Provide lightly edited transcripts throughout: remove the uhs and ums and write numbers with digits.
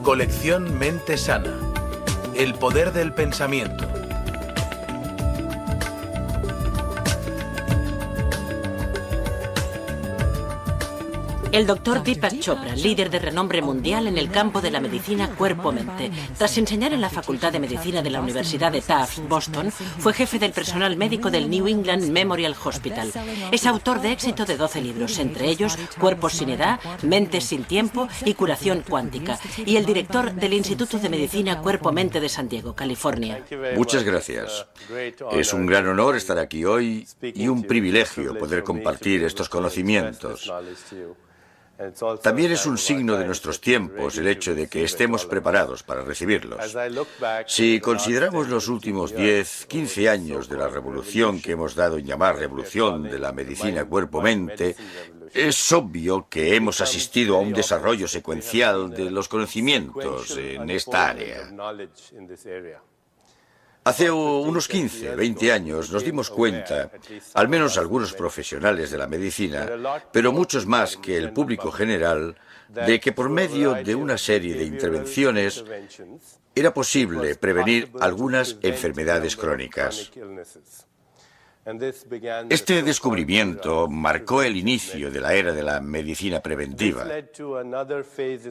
Colección Mente Sana. El poder del pensamiento. El doctor Deepak Chopra, líder de renombre mundial en el campo de la medicina cuerpo-mente. Tras enseñar en la Facultad de Medicina de la Universidad de Tufts, Boston, fue jefe del personal médico del New England Memorial Hospital. Es autor de éxito de 12 libros, entre ellos Cuerpos sin edad, Mentes sin tiempo y Curación cuántica. Y el director del Instituto de Medicina Cuerpo-Mente de San Diego, California. Muchas gracias. Es un gran honor estar aquí hoy y un privilegio poder compartir estos conocimientos. También es un signo de nuestros tiempos el hecho de que estemos preparados para recibirlos. Si consideramos los últimos 10, 15 años de la revolución que hemos dado en llamar revolución de la medicina cuerpo-mente, es obvio que hemos asistido a un desarrollo secuencial de los conocimientos en esta área. Hace unos 15, 20 años nos dimos cuenta, al menos algunos profesionales de la medicina, pero muchos más que el público general, de que por medio de una serie de intervenciones era posible prevenir algunas enfermedades crónicas. Este descubrimiento marcó el inicio de la era de la medicina preventiva.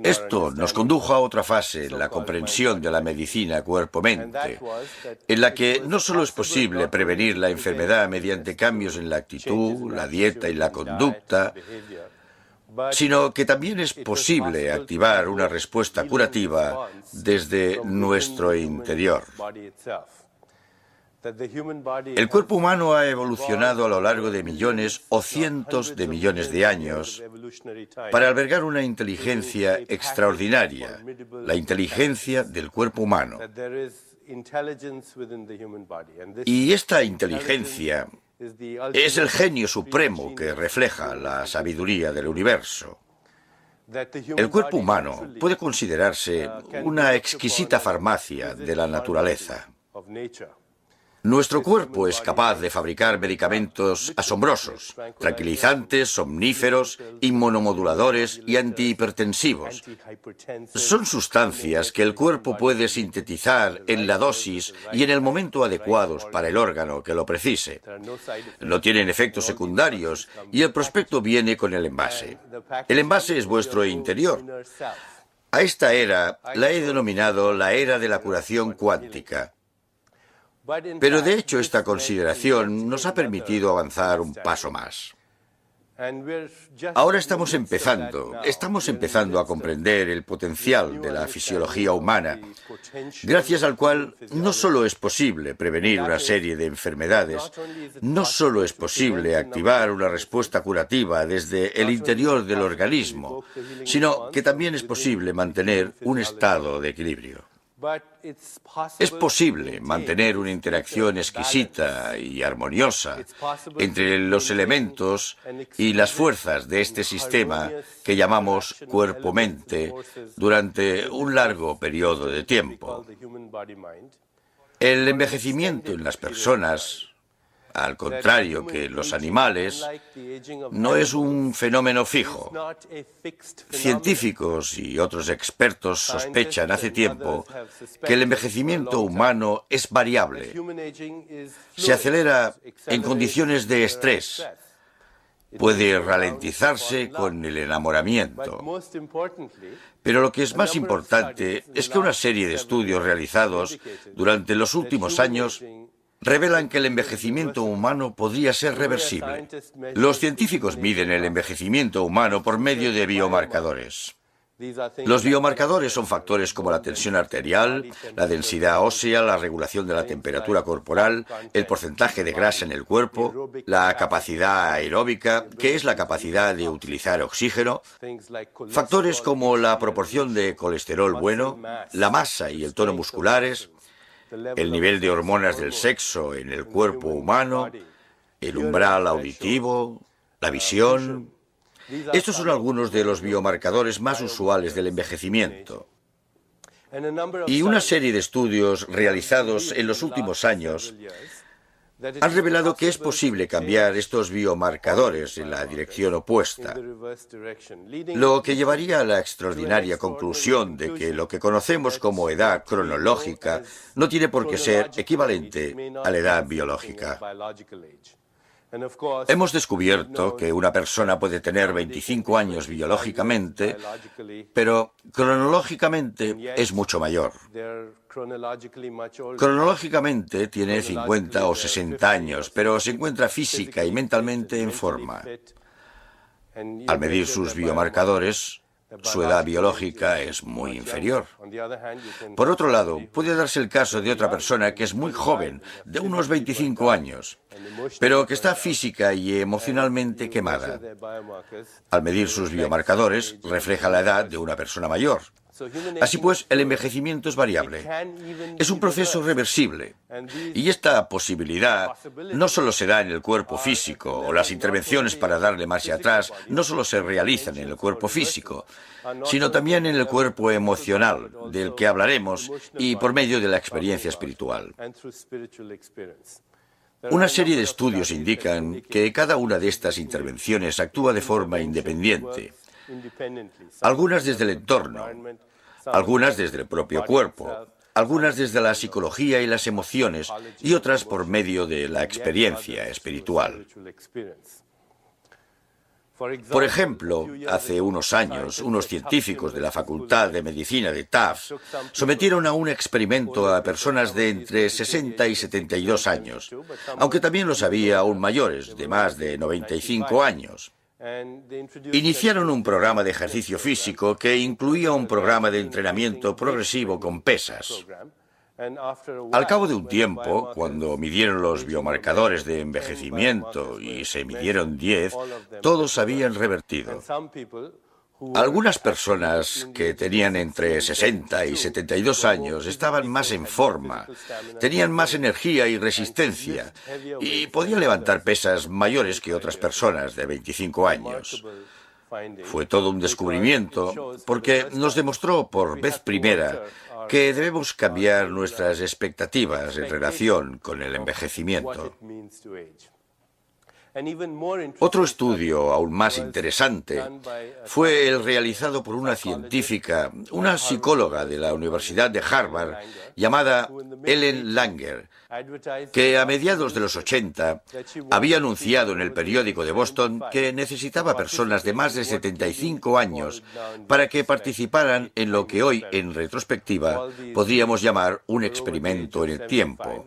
Esto nos condujo a otra fase en la comprensión de la medicina cuerpo-mente, en la que no solo es posible prevenir la enfermedad mediante cambios en la actitud, la dieta y la conducta, sino que también es posible activar una respuesta curativa desde nuestro interior. El cuerpo humano ha evolucionado a lo largo de millones o cientos de millones de años para albergar una inteligencia extraordinaria, la inteligencia del cuerpo humano. Y esta inteligencia es el genio supremo que refleja la sabiduría del universo. El cuerpo humano puede considerarse una exquisita farmacia de la naturaleza. Nuestro cuerpo es capaz de fabricar medicamentos asombrosos, tranquilizantes, somníferos, inmunomoduladores y antihipertensivos. Son sustancias que el cuerpo puede sintetizar en la dosis y en el momento adecuados para el órgano que lo precise. No tienen efectos secundarios y el prospecto viene con el envase. El envase es vuestro interior. A esta era la he denominado la era de la curación cuántica. Pero de hecho esta consideración nos ha permitido avanzar un paso más. Ahora estamos empezando a comprender el potencial de la fisiología humana, gracias al cual no solo es posible prevenir una serie de enfermedades, no solo es posible activar una respuesta curativa desde el interior del organismo, sino que también es posible mantener un estado de equilibrio. Es posible mantener una interacción exquisita y armoniosa entre los elementos y las fuerzas de este sistema que llamamos cuerpo-mente durante un largo periodo de tiempo. El envejecimiento en las personas, al contrario que en los animales, no es un fenómeno fijo. Científicos y otros expertos sospechan hace tiempo que el envejecimiento humano es variable. Se acelera en condiciones de estrés. Puede ralentizarse con el enamoramiento. Pero lo que es más importante es que una serie de estudios realizados durante los últimos años revelan que el envejecimiento humano podría ser reversible. Los científicos miden el envejecimiento humano por medio de biomarcadores. Los biomarcadores son factores como la tensión arterial, la densidad ósea, la regulación de la temperatura corporal, el porcentaje de grasa en el cuerpo, la capacidad aeróbica, que es la capacidad de utilizar oxígeno, factores como la proporción de colesterol bueno, la masa y el tono musculares, el nivel de hormonas del sexo en el cuerpo humano, el umbral auditivo, la visión. Estos son algunos de los biomarcadores más usuales del envejecimiento. Y una serie de estudios realizados en los últimos años han revelado que es posible cambiar estos biomarcadores en la dirección opuesta, lo que llevaría a la extraordinaria conclusión de que lo que conocemos como edad cronológica no tiene por qué ser equivalente a la edad biológica. Hemos descubierto que una persona puede tener 25 años biológicamente, pero cronológicamente es mucho mayor. Cronológicamente tiene 50 o 60 años, pero se encuentra física y mentalmente en forma. Al medir sus biomarcadores, su edad biológica es muy inferior. Por otro lado, puede darse el caso de otra persona que es muy joven, de unos 25 años, pero que está física y emocionalmente quemada. Al medir sus biomarcadores, refleja la edad de una persona mayor. Así pues, el envejecimiento es variable. Es un proceso reversible. Y esta posibilidad no solo se da en el cuerpo físico, o las intervenciones para darle marcha atrás no solo se realizan en el cuerpo físico, sino también en el cuerpo emocional, del que hablaremos, y por medio de la experiencia espiritual. Una serie de estudios indican que cada una de estas intervenciones actúa de forma independiente. Algunas desde el entorno, algunas desde el propio cuerpo, algunas desde la psicología y las emociones y otras por medio de la experiencia espiritual. Por ejemplo, hace unos años, unos científicos de la Facultad de Medicina de Tufts sometieron a un experimento a personas de entre 60 y 72 años, aunque también los había aún mayores, de más de 95 años. Iniciaron un programa de ejercicio físico que incluía un programa de entrenamiento progresivo con pesas. Al cabo de un tiempo, cuando midieron los biomarcadores de envejecimiento y se midieron 10, todos habían revertido. Algunas personas que tenían entre 60 y 72 años estaban más en forma, tenían más energía y resistencia y podían levantar pesas mayores que otras personas de 25 años. Fue todo un descubrimiento porque nos demostró por vez primera que debemos cambiar nuestras expectativas en relación con el envejecimiento. Otro estudio aún más interesante fue el realizado por una científica, una psicóloga de la Universidad de Harvard, llamada Ellen Langer, que a mediados de los 80 había anunciado en el periódico de Boston que necesitaba personas de más de 75 años para que participaran en lo que hoy, en retrospectiva, podríamos llamar un experimento en el tiempo.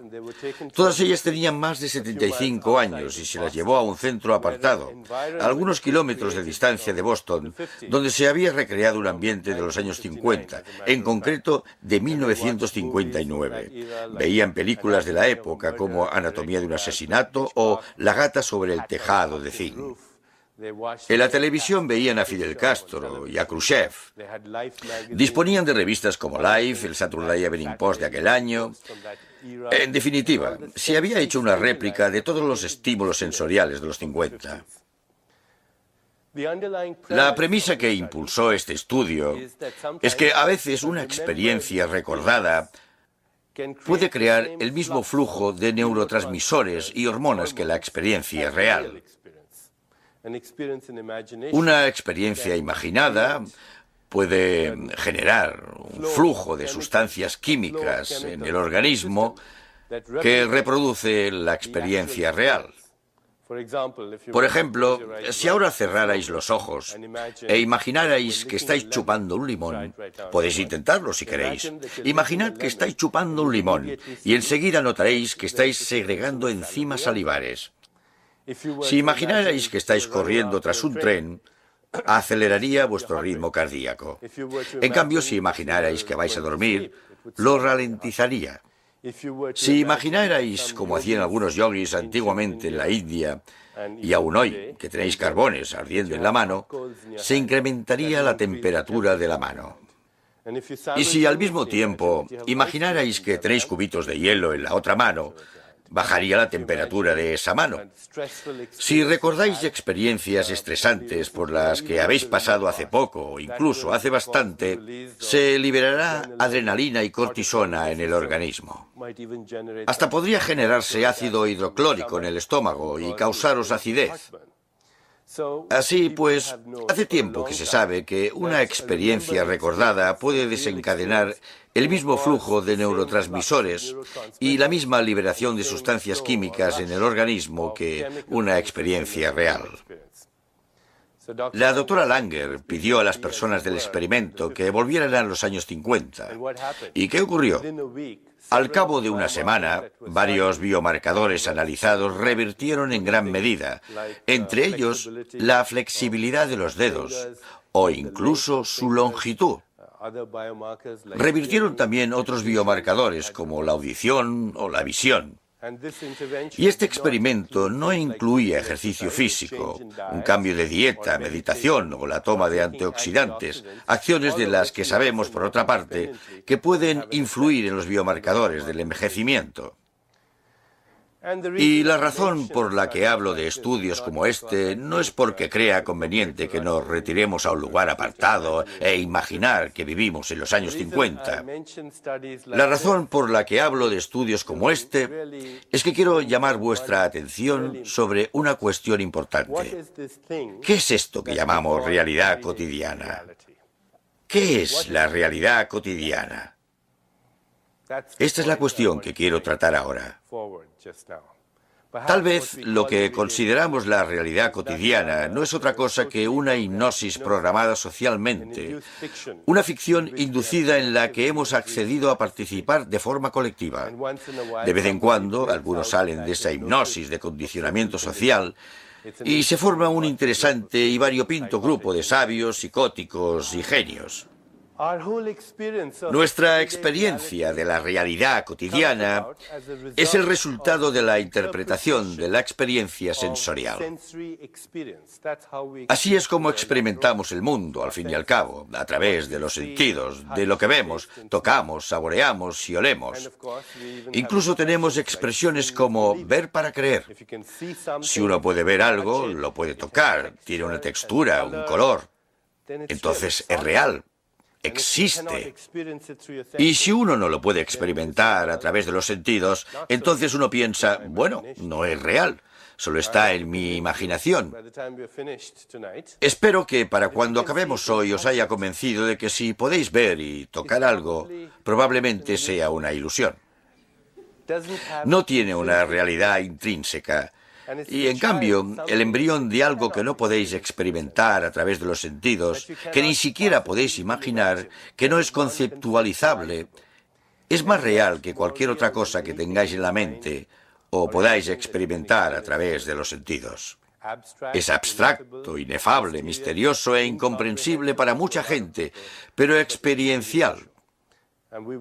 Todas ellas tenían más de 75 años y se las llevó a un centro apartado, a algunos kilómetros de distancia de Boston, donde se había recreado un ambiente de los años 50, en concreto de 1959. Veían películas de la época como Anatomía de un asesinato o La gata sobre el tejado de zinc. En la televisión veían a Fidel Castro y a Khrushchev. Disponían de revistas como Life, el Saturday Evening Post de aquel año. En definitiva, se había hecho una réplica de todos los estímulos sensoriales de los 50. La premisa que impulsó este estudio es que a veces una experiencia recordada puede crear el mismo flujo de neurotransmisores y hormonas que la experiencia real. Una experiencia imaginada puede generar un flujo de sustancias químicas en el organismo que reproduce la experiencia real. Por ejemplo, si ahora cerrarais los ojos e imaginarais que estáis chupando un limón, podéis intentarlo si queréis. Imaginad que estáis chupando un limón y enseguida notaréis que estáis segregando enzimas salivares. Si imaginarais que estáis corriendo tras un tren, aceleraría vuestro ritmo cardíaco. En cambio, si imaginarais que vais a dormir, lo ralentizaría. Si imaginarais, como hacían algunos yogis antiguamente en la India, y aún hoy, que tenéis carbones ardiendo en la mano, se incrementaría la temperatura de la mano. Y si al mismo tiempo imaginarais que tenéis cubitos de hielo en la otra mano, bajaría la temperatura de esa mano. Si recordáis experiencias estresantes por las que habéis pasado hace poco o incluso hace bastante, se liberará adrenalina y cortisona en el organismo. Hasta podría generarse ácido hidroclórico en el estómago y causaros acidez. Así pues, hace tiempo que se sabe que una experiencia recordada puede desencadenar el mismo flujo de neurotransmisores y la misma liberación de sustancias químicas en el organismo que una experiencia real. La doctora Langer pidió a las personas del experimento que volvieran a los años 50. ¿Y qué ocurrió? Al cabo de una semana, varios biomarcadores analizados revirtieron en gran medida, entre ellos la flexibilidad de los dedos o incluso su longitud. Revirtieron también otros biomarcadores como la audición o la visión. Y este experimento no incluía ejercicio físico, un cambio de dieta, meditación o la toma de antioxidantes, acciones de las que sabemos, por otra parte, que pueden influir en los biomarcadores del envejecimiento. Y la razón por la que hablo de estudios como este no es porque crea conveniente que nos retiremos a un lugar apartado e imaginar que vivimos en los años 50. La razón por la que hablo de estudios como este es que quiero llamar vuestra atención sobre una cuestión importante. ¿Qué es esto que llamamos realidad cotidiana? ¿Qué es la realidad cotidiana? Esta es la cuestión que quiero tratar ahora. Tal vez lo que consideramos la realidad cotidiana no es otra cosa que una hipnosis programada socialmente, una ficción inducida en la que hemos accedido a participar de forma colectiva. De vez en cuando, algunos salen de esa hipnosis de condicionamiento social y se forma un interesante y variopinto grupo de sabios, psicóticos y genios. Nuestra experiencia de la realidad cotidiana es el resultado de la interpretación de la experiencia sensorial. Así es como experimentamos el mundo, al fin y al cabo, a través de los sentidos, de lo que vemos, tocamos, saboreamos y olemos. Incluso tenemos expresiones como ver para creer. Si uno puede ver algo, lo puede tocar, tiene una textura, un color. Entonces es real. Existe. Y si uno no lo puede experimentar a través de los sentidos, entonces uno piensa, bueno, no es real, solo está en mi imaginación. Espero que para cuando acabemos hoy os haya convencido de que si podéis ver y tocar algo, probablemente sea una ilusión. No tiene una realidad intrínseca. Y en cambio, el embrión de algo que no podéis experimentar a través de los sentidos, que ni siquiera podéis imaginar, que no es conceptualizable, es más real que cualquier otra cosa que tengáis en la mente o podáis experimentar a través de los sentidos. Es abstracto, inefable, misterioso e incomprensible para mucha gente, pero experiencial.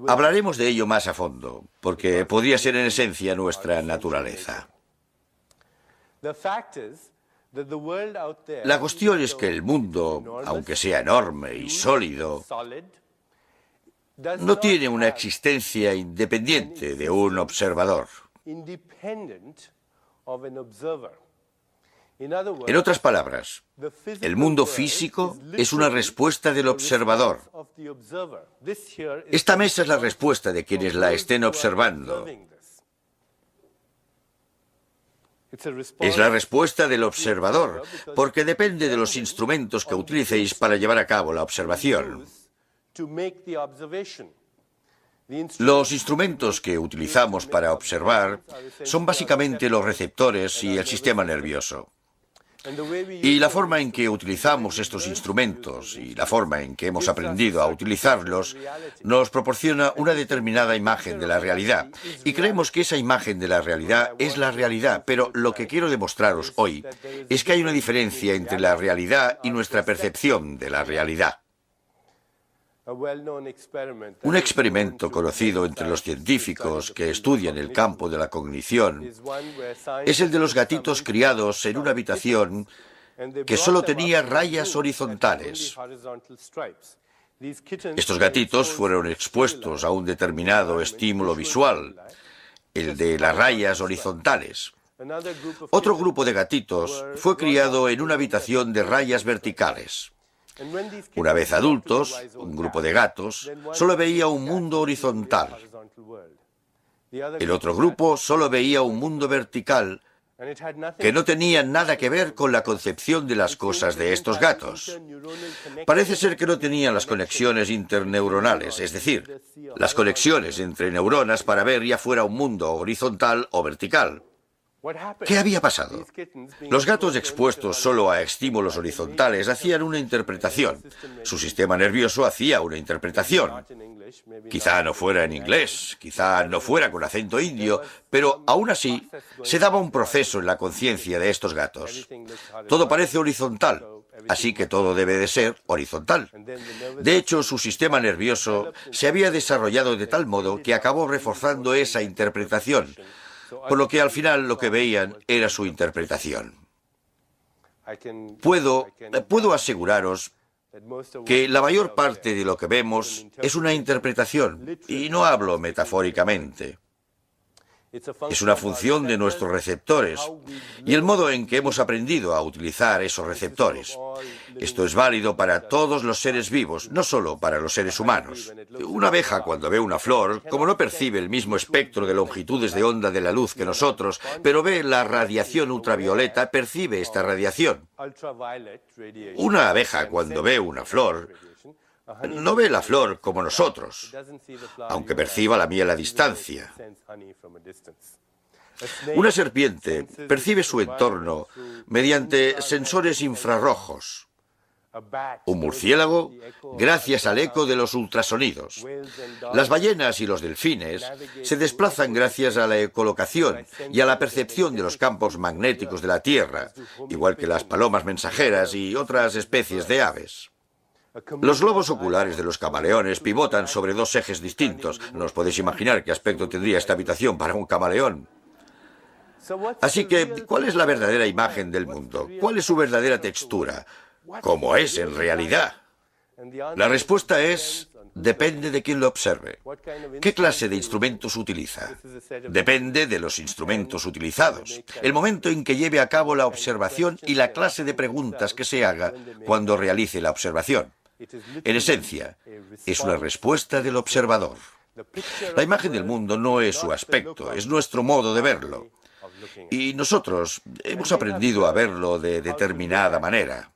Hablaremos de ello más a fondo, porque podría ser en esencia nuestra naturaleza. La cuestión es que el mundo, aunque sea enorme y sólido, no tiene una existencia independiente de un observador. En otras palabras, el mundo físico es una respuesta del observador. Esta mesa es la respuesta de quienes la estén observando. Es la respuesta del observador, porque depende de los instrumentos que utilicéis para llevar a cabo la observación. Los instrumentos que utilizamos para observar son básicamente los receptores y el sistema nervioso. Y la forma en que utilizamos estos instrumentos y la forma en que hemos aprendido a utilizarlos nos proporciona una determinada imagen de la realidad. Y creemos que esa imagen de la realidad es la realidad, pero lo que quiero demostraros hoy es que hay una diferencia entre la realidad y nuestra percepción de la realidad. Un experimento conocido entre los científicos que estudian el campo de la cognición es el de los gatitos criados en una habitación que solo tenía rayas horizontales. Estos gatitos fueron expuestos a un determinado estímulo visual el de las rayas horizontales. Otro grupo de gatitos fue criado en una habitación de rayas verticales. Una vez adultos, un grupo de gatos solo veía un mundo horizontal. El otro grupo solo veía un mundo vertical que no tenía nada que ver con la concepción de las cosas de estos gatos. Parece ser que no tenían las conexiones interneuronales, es decir, las conexiones entre neuronas para ver ya fuera un mundo horizontal o vertical. ¿Qué había pasado? Los gatos expuestos solo a estímulos horizontales hacían una interpretación. Su sistema nervioso hacía una interpretación. Quizá no fuera en inglés, quizá no fuera con acento indio, pero aún así se daba un proceso en la conciencia de estos gatos. Todo parece horizontal, así que todo debe de ser horizontal. De hecho, su sistema nervioso se había desarrollado de tal modo que acabó reforzando esa interpretación, por lo que al final lo que veían era su interpretación. Puedo aseguraros que la mayor parte de lo que vemos es una interpretación, y no hablo metafóricamente. Es una función de nuestros receptores y el modo en que hemos aprendido a utilizar esos receptores. Esto es válido para todos los seres vivos, no solo para los seres humanos. Una abeja, cuando ve una flor, como no percibe el mismo espectro de longitudes de onda de la luz que nosotros, pero ve la radiación ultravioleta, percibe esta radiación. Una abeja, cuando ve una flor, no ve la flor como nosotros, aunque perciba la miel a distancia. Una serpiente percibe su entorno mediante sensores infrarrojos. Un murciélago, gracias al eco de los ultrasonidos. Las ballenas y los delfines se desplazan gracias a la ecolocación y a la percepción de los campos magnéticos de la Tierra, igual que las palomas mensajeras y otras especies de aves. Los globos oculares de los camaleones pivotan sobre dos ejes distintos. No os podéis imaginar qué aspecto tendría esta habitación para un camaleón. Así que, ¿cuál es la verdadera imagen del mundo? ¿Cuál es su verdadera textura? ¿Cómo es en realidad? La respuesta es: depende de quién lo observe. ¿Qué clase de instrumentos utiliza? Depende de los instrumentos utilizados, el momento en que lleve a cabo la observación y la clase de preguntas que se haga cuando realice la observación. En esencia, es una respuesta del observador. La imagen del mundo no es su aspecto, es nuestro modo de verlo. Y nosotros hemos aprendido a verlo de determinada manera.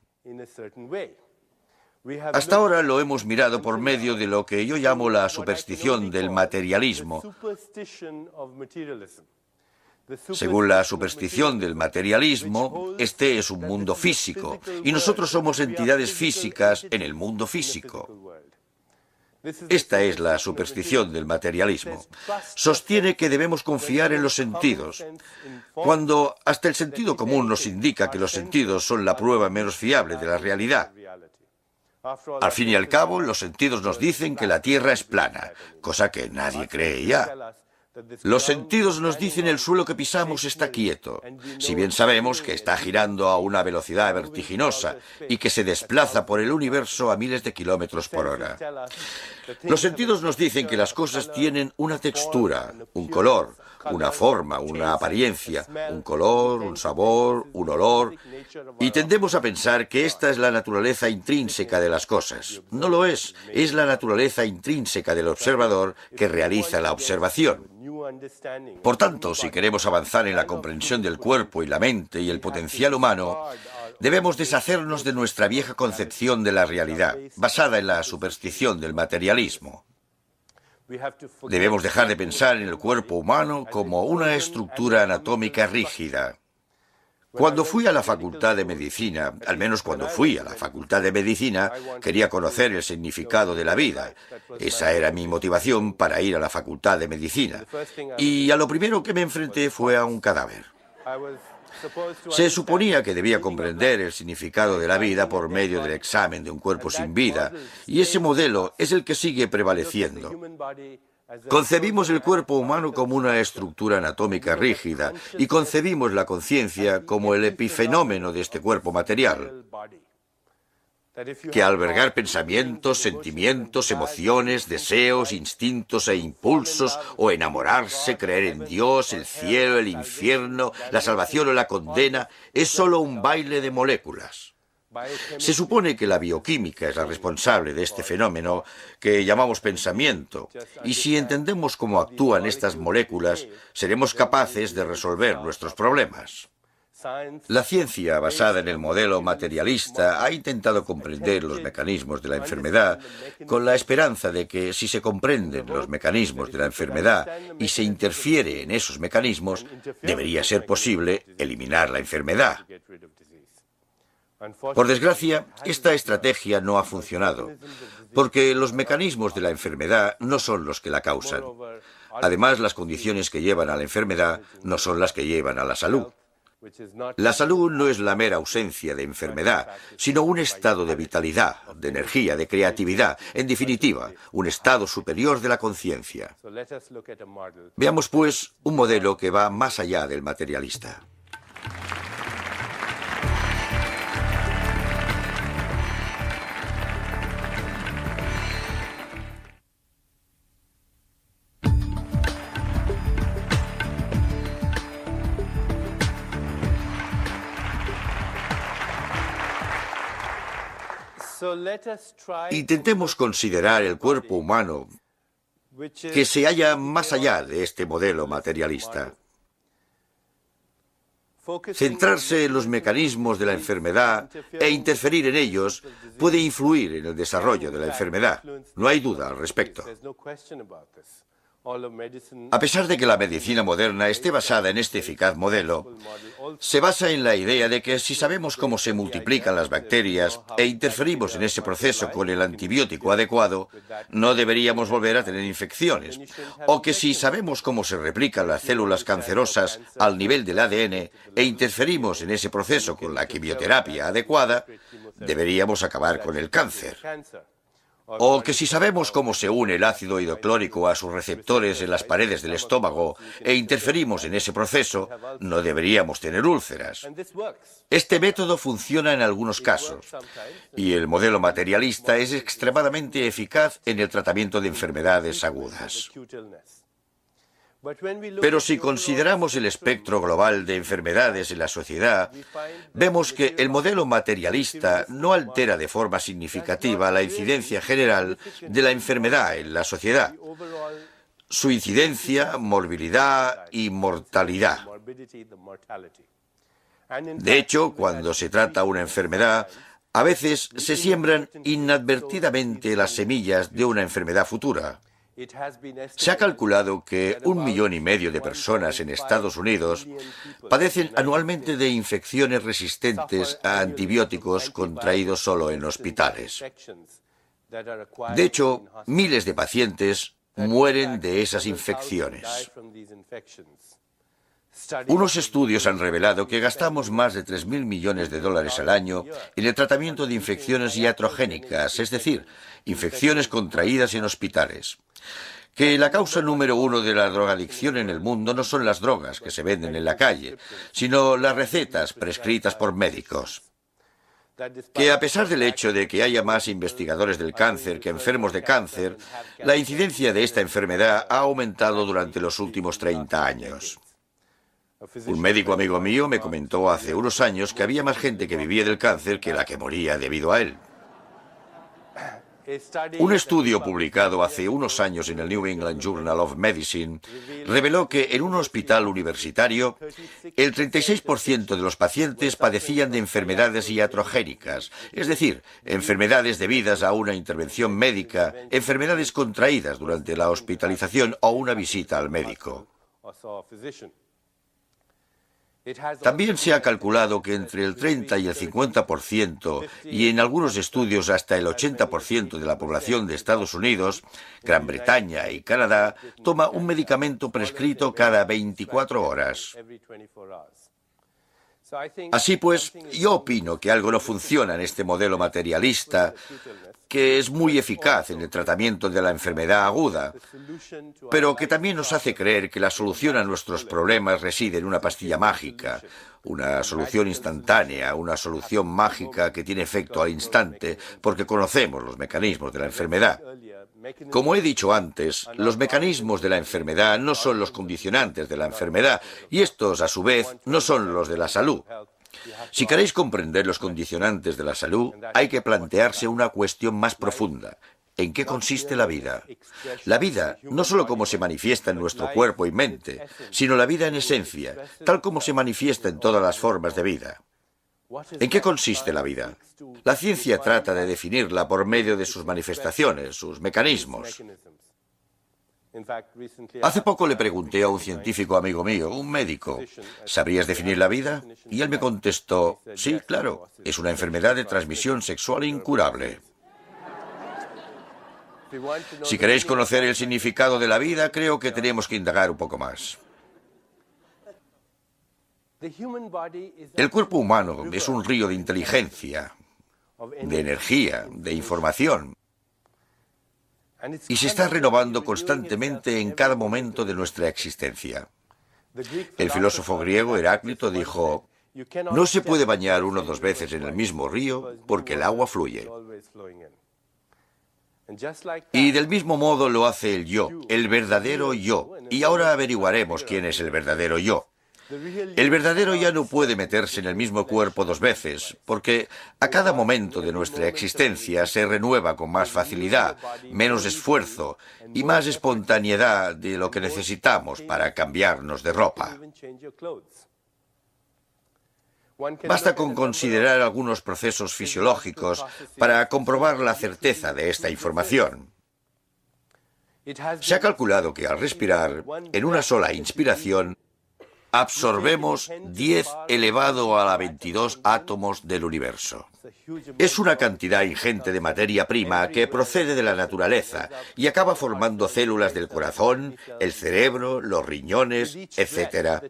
Hasta ahora lo hemos mirado por medio de lo que yo llamo la superstición del materialismo. Según la superstición del materialismo, este es un mundo físico, y nosotros somos entidades físicas en el mundo físico. Esta es la superstición del materialismo. Sostiene que debemos confiar en los sentidos, cuando hasta el sentido común nos indica que los sentidos son la prueba menos fiable de la realidad. Al fin y al cabo, los sentidos nos dicen que la Tierra es plana, cosa que nadie cree ya. Los sentidos nos dicen el suelo que pisamos está quieto, si bien sabemos que está girando a una velocidad vertiginosa y que se desplaza por el universo a miles de kilómetros por hora. Los sentidos nos dicen que las cosas tienen una textura, un color, una forma, una apariencia, un color, un sabor, un olor, y tendemos a pensar que esta es la naturaleza intrínseca de las cosas. No lo es la naturaleza intrínseca del observador que realiza la observación. Por tanto, si queremos avanzar en la comprensión del cuerpo y la mente y el potencial humano, debemos deshacernos de nuestra vieja concepción de la realidad, basada en la superstición del materialismo. Debemos dejar de pensar en el cuerpo humano como una estructura anatómica rígida. Cuando fui a la Facultad de Medicina, al menos cuando fui a la Facultad de Medicina, quería conocer el significado de la vida. Esa era mi motivación para ir a la Facultad de Medicina. Y a lo primero que me enfrenté fue a un cadáver. Se suponía que debía comprender el significado de la vida por medio del examen de un cuerpo sin vida, y ese modelo es el que sigue prevaleciendo. Concebimos el cuerpo humano como una estructura anatómica rígida y concebimos la conciencia como el epifenómeno de este cuerpo material. que albergar pensamientos, sentimientos, emociones, deseos, instintos e impulsos, o enamorarse, creer en Dios, el cielo, el infierno, la salvación o la condena, es solo un baile de moléculas. Se supone que la bioquímica es la responsable de este fenómeno que llamamos pensamiento, y si entendemos cómo actúan estas moléculas, seremos capaces de resolver nuestros problemas. La ciencia, basada en el modelo materialista, ha intentado comprender los mecanismos de la enfermedad con la esperanza de que si se comprenden los mecanismos de la enfermedad y se interfiere en esos mecanismos, debería ser posible eliminar la enfermedad. Por desgracia, esta estrategia no ha funcionado, porque los mecanismos de la enfermedad no son los que la causan. Además, las condiciones que llevan a la enfermedad no son las que llevan a la salud. La salud no es la mera ausencia de enfermedad, sino un estado de vitalidad, de energía, de creatividad, en definitiva, un estado superior de la conciencia. Veamos, pues, un modelo que va más allá del materialista. Intentemos considerar el cuerpo humano que se halla más allá de este modelo materialista. Centrarse en los mecanismos de la enfermedad e interferir en ellos puede influir en el desarrollo de la enfermedad. No hay duda al respecto. A pesar de que la medicina moderna esté basada en este eficaz modelo, se basa en la idea de que si sabemos cómo se multiplican las bacterias e interferimos en ese proceso con el antibiótico adecuado, no deberíamos volver a tener infecciones. O que si sabemos cómo se replican las células cancerosas al nivel del ADN e interferimos en ese proceso con la quimioterapia adecuada, deberíamos acabar con el cáncer. O que si sabemos cómo se une el ácido hidroclórico a sus receptores en las paredes del estómago e interferimos en ese proceso, no deberíamos tener úlceras. Este método funciona en algunos casos, y el modelo materialista es extremadamente eficaz en el tratamiento de enfermedades agudas. Pero si consideramos el espectro global de enfermedades en la sociedad, vemos que el modelo materialista no altera de forma significativa la incidencia general de la enfermedad en la sociedad, su incidencia, morbilidad y mortalidad. De hecho, cuando se trata una enfermedad, a veces se siembran inadvertidamente las semillas de una enfermedad futura. Se ha calculado que 1,5 millones de personas en Estados Unidos padecen anualmente de infecciones resistentes a antibióticos contraídos solo en hospitales. De hecho, miles de pacientes mueren de esas infecciones. Unos estudios han revelado que gastamos más de 3.000 millones de dólares al año en el tratamiento de infecciones iatrogénicas, es decir, infecciones contraídas en hospitales. Que la causa número 1 de la drogadicción en el mundo no son las drogas que se venden en la calle, sino las recetas prescritas por médicos. Que a pesar del hecho de que haya más investigadores del cáncer que enfermos de cáncer, la incidencia de esta enfermedad ha aumentado durante los últimos 30 años. Un médico amigo mío me comentó hace unos años que había más gente que vivía del cáncer que la que moría debido a él. Un estudio publicado hace unos años en el New England Journal of Medicine reveló que en un hospital universitario el 36% de los pacientes padecían de enfermedades iatrogénicas, es decir, enfermedades debidas a una intervención médica, enfermedades contraídas durante la hospitalización o una visita al médico. También se ha calculado que entre el 30 y el 50%, y en algunos estudios hasta el 80% de la población de Estados Unidos, Gran Bretaña y Canadá, toma un medicamento prescrito cada 24 horas. Así pues, yo opino que algo no funciona en este modelo materialista, que es muy eficaz en el tratamiento de la enfermedad aguda, pero que también nos hace creer que la solución a nuestros problemas reside en una pastilla mágica, una solución instantánea, una solución mágica que tiene efecto al instante, porque conocemos los mecanismos de la enfermedad. Como he dicho antes, los mecanismos de la enfermedad no son los condicionantes de la enfermedad, y estos, a su vez, no son los de la salud. Si queréis comprender los condicionantes de la salud, hay que plantearse una cuestión más profunda. ¿En qué consiste la vida? La vida, no solo como se manifiesta en nuestro cuerpo y mente, sino la vida en esencia, tal como se manifiesta en todas las formas de vida. ¿En qué consiste la vida? La ciencia trata de definirla por medio de sus manifestaciones, sus mecanismos. Hace poco le pregunté a un científico amigo mío, un médico, ¿sabrías definir la vida? Y él me contestó, sí, claro, es una enfermedad de transmisión sexual incurable. Si queréis conocer el significado de la vida, creo que tenemos que indagar un poco más. El cuerpo humano es un río de inteligencia, de energía, de información, y se está renovando constantemente en cada momento de nuestra existencia. El filósofo griego Heráclito dijo, no se puede bañar uno 2 veces en el mismo río porque el agua fluye. Y del mismo modo lo hace el yo, el verdadero yo, y ahora averiguaremos quién es el verdadero yo. El verdadero ya no puede meterse en el mismo cuerpo 2 veces, porque a cada momento de nuestra existencia se renueva con más facilidad, menos esfuerzo y más espontaneidad de lo que necesitamos para cambiarnos de ropa. Basta con considerar algunos procesos fisiológicos para comprobar la certeza de esta información. Se ha calculado que al respirar, en una sola inspiración, absorbemos 10 elevado a la 22 átomos del universo. Es una cantidad ingente de materia prima que procede de la naturaleza y acaba formando células del corazón, el cerebro, los riñones, etc.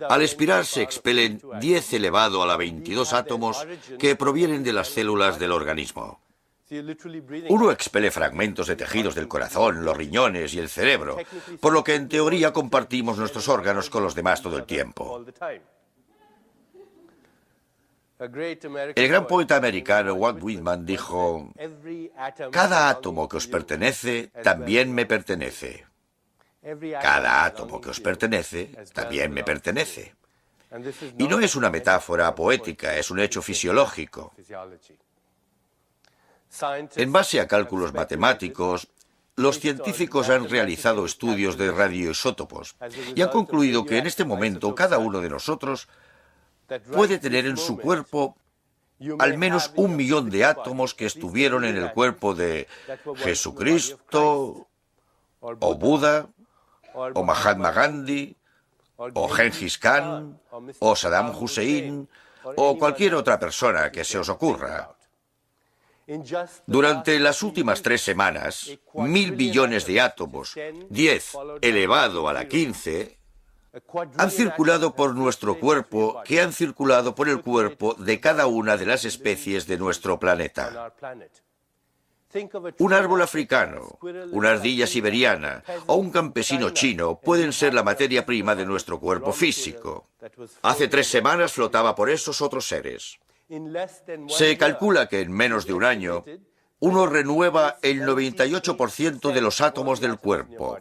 Al expirar se expelen 10 elevado a la 22 átomos que provienen de las células del organismo. Uno expele fragmentos de tejidos del corazón, los riñones y el cerebro, por lo que en teoría compartimos nuestros órganos con los demás todo el tiempo. El gran poeta americano Walt Whitman dijo, cada átomo que os pertenece también me pertenece. Cada átomo que os pertenece también me pertenece. Y no es una metáfora poética, es un hecho fisiológico. En base a cálculos matemáticos, los científicos han realizado estudios de radioisótopos y han concluido que en este momento cada uno de nosotros puede tener en su cuerpo al menos 1 millón de átomos que estuvieron en el cuerpo de Jesucristo, o Buda, o Mahatma Gandhi, o Gengis Khan, o Saddam Hussein, o cualquier otra persona que se os ocurra. Durante las últimas 3 semanas, 1.000 billones de átomos, 10 elevado a la 15, han circulado por nuestro cuerpo, que han circulado por el cuerpo de cada una de las especies de nuestro planeta. Un árbol africano, una ardilla siberiana o un campesino chino pueden ser la materia prima de nuestro cuerpo físico. Hace 3 semanas flotaba por esos otros seres. Se calcula que en menos de un año, uno renueva el 98% de los átomos del cuerpo.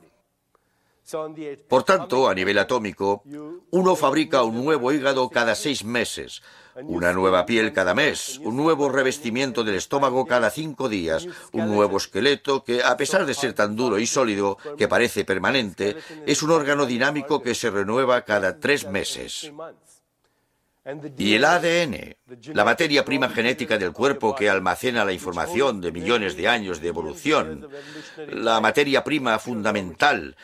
Por tanto, a nivel atómico, uno fabrica un nuevo hígado cada 6 meses, una nueva piel cada mes, un nuevo revestimiento del estómago cada 5 días, un nuevo esqueleto que, a pesar de ser tan duro y sólido que parece permanente, es un órgano dinámico que se renueva cada 3 meses. Y el ADN, la materia prima genética del cuerpo que almacena la información de millones de años de evolución, la materia prima fundamental,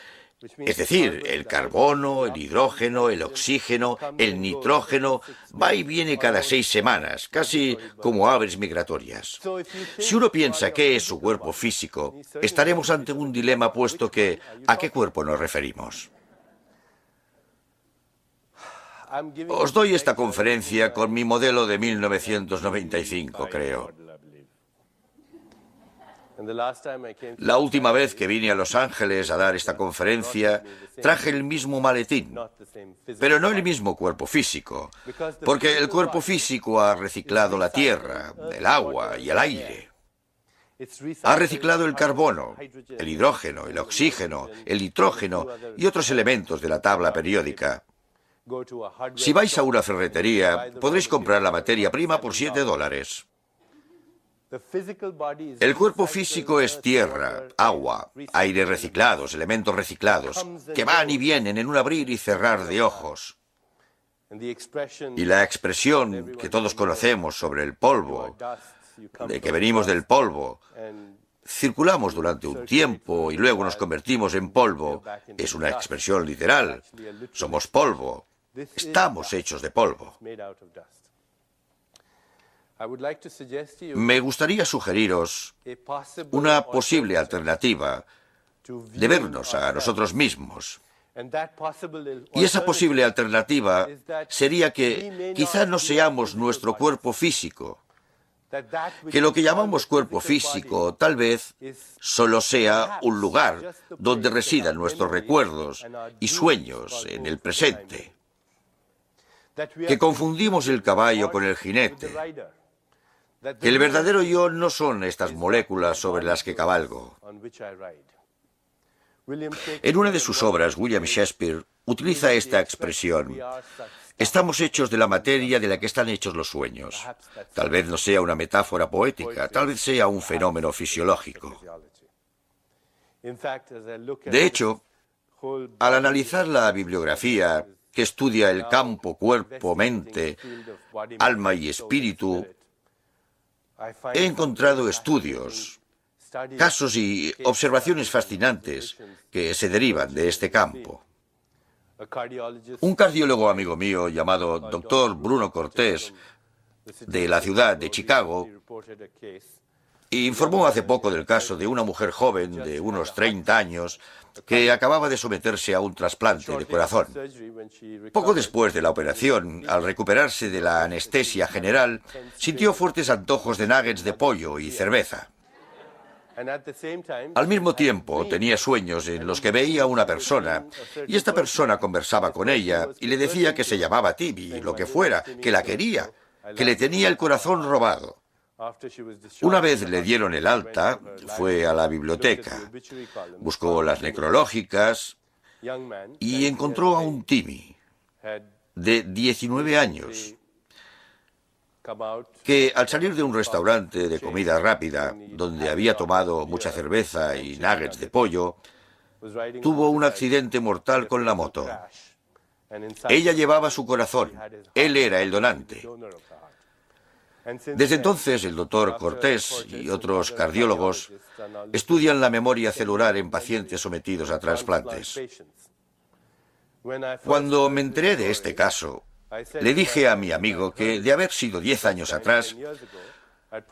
es decir, el carbono, el hidrógeno, el oxígeno, el nitrógeno, va y viene cada 6 semanas, casi como aves migratorias. Si uno piensa qué es su cuerpo físico, estaremos ante un dilema puesto que ¿a qué cuerpo nos referimos? Os doy esta conferencia con mi modelo de 1995, creo. La última vez que vine a Los Ángeles a dar esta conferencia, traje el mismo maletín, pero no el mismo cuerpo físico, porque el cuerpo físico ha reciclado la tierra, el agua y el aire. Ha reciclado el carbono, el hidrógeno, el oxígeno, el nitrógeno y otros elementos de la tabla periódica. Si vais a una ferretería, podréis comprar la materia prima por $7. El cuerpo físico es tierra, agua, aire reciclados, elementos reciclados, que van y vienen en un abrir y cerrar de ojos. Y la expresión que todos conocemos sobre el polvo, de que venimos del polvo, circulamos durante un tiempo y luego nos convertimos en polvo, es una expresión literal. Somos polvo. Estamos hechos de polvo. Me gustaría sugeriros una posible alternativa de vernos a nosotros mismos. Y esa posible alternativa sería que quizá no seamos nuestro cuerpo físico, que lo que llamamos cuerpo físico tal vez solo sea un lugar donde residan nuestros recuerdos y sueños en el presente, que confundimos el caballo con el jinete, que el verdadero yo no son estas moléculas sobre las que cabalgo. En una de sus obras, William Shakespeare utiliza esta expresión: estamos hechos de la materia de la que están hechos los sueños. Tal vez no sea una metáfora poética, tal vez sea un fenómeno fisiológico. De hecho, al analizar la bibliografía que estudia el campo cuerpo-mente, alma y espíritu, he encontrado estudios, casos y observaciones fascinantes que se derivan de este campo. Un cardiólogo amigo mío llamado Dr. Bruno Cortés, de la ciudad de Chicago, informó hace poco del caso de una mujer joven de unos 30 años que acababa de someterse a un trasplante de corazón. Poco después de la operación, al recuperarse de la anestesia general, sintió fuertes antojos de nuggets de pollo y cerveza. Al mismo tiempo, tenía sueños en los que veía a una persona, y esta persona conversaba con ella y le decía que se llamaba Tibi, lo que fuera, que la quería, que le tenía el corazón robado. Una vez le dieron el alta, fue a la biblioteca, buscó las necrológicas y encontró a un Timmy de 19 años que al salir de un restaurante de comida rápida, donde había tomado mucha cerveza y nuggets de pollo, tuvo un accidente mortal con la moto. Ella llevaba su corazón, él era el donante. Desde entonces, el doctor Cortés y otros cardiólogos estudian la memoria celular en pacientes sometidos a trasplantes. Cuando me enteré de este caso, le dije a mi amigo que, de haber sido 10 años atrás,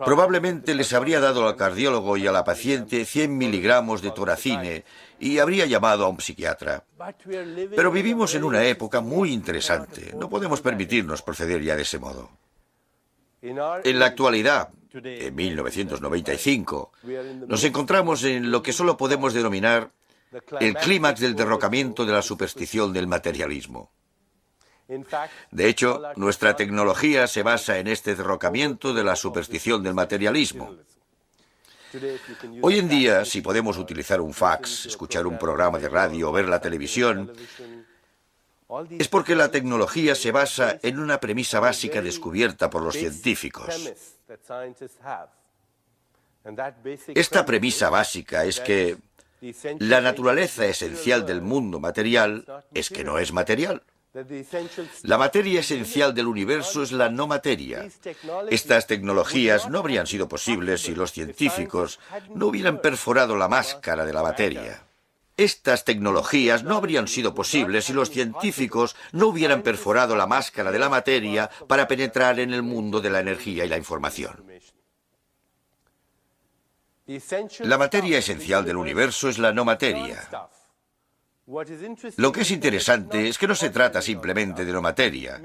probablemente les habría dado al cardiólogo y a la paciente 100 miligramos de toracine y habría llamado a un psiquiatra. Pero vivimos en una época muy interesante. No podemos permitirnos proceder ya de ese modo. En la actualidad, en 1995, nos encontramos en lo que solo podemos denominar el clímax del derrocamiento de la superstición del materialismo. De hecho, nuestra tecnología se basa en este derrocamiento de la superstición del materialismo. Hoy en día, si podemos utilizar un fax, escuchar un programa de radio o ver la televisión, es porque la tecnología se basa en una premisa básica descubierta por los científicos. Esta premisa básica es que la naturaleza esencial del mundo material es que no es material. La materia esencial del universo es la no materia. Estas tecnologías no habrían sido posibles si los científicos no hubieran perforado la máscara de la materia. Estas tecnologías no habrían sido posibles si los científicos no hubieran perforado la máscara de la materia para penetrar en el mundo de la energía y la información. La materia esencial del universo es la no materia. Lo que es interesante es que no se trata simplemente de no materia.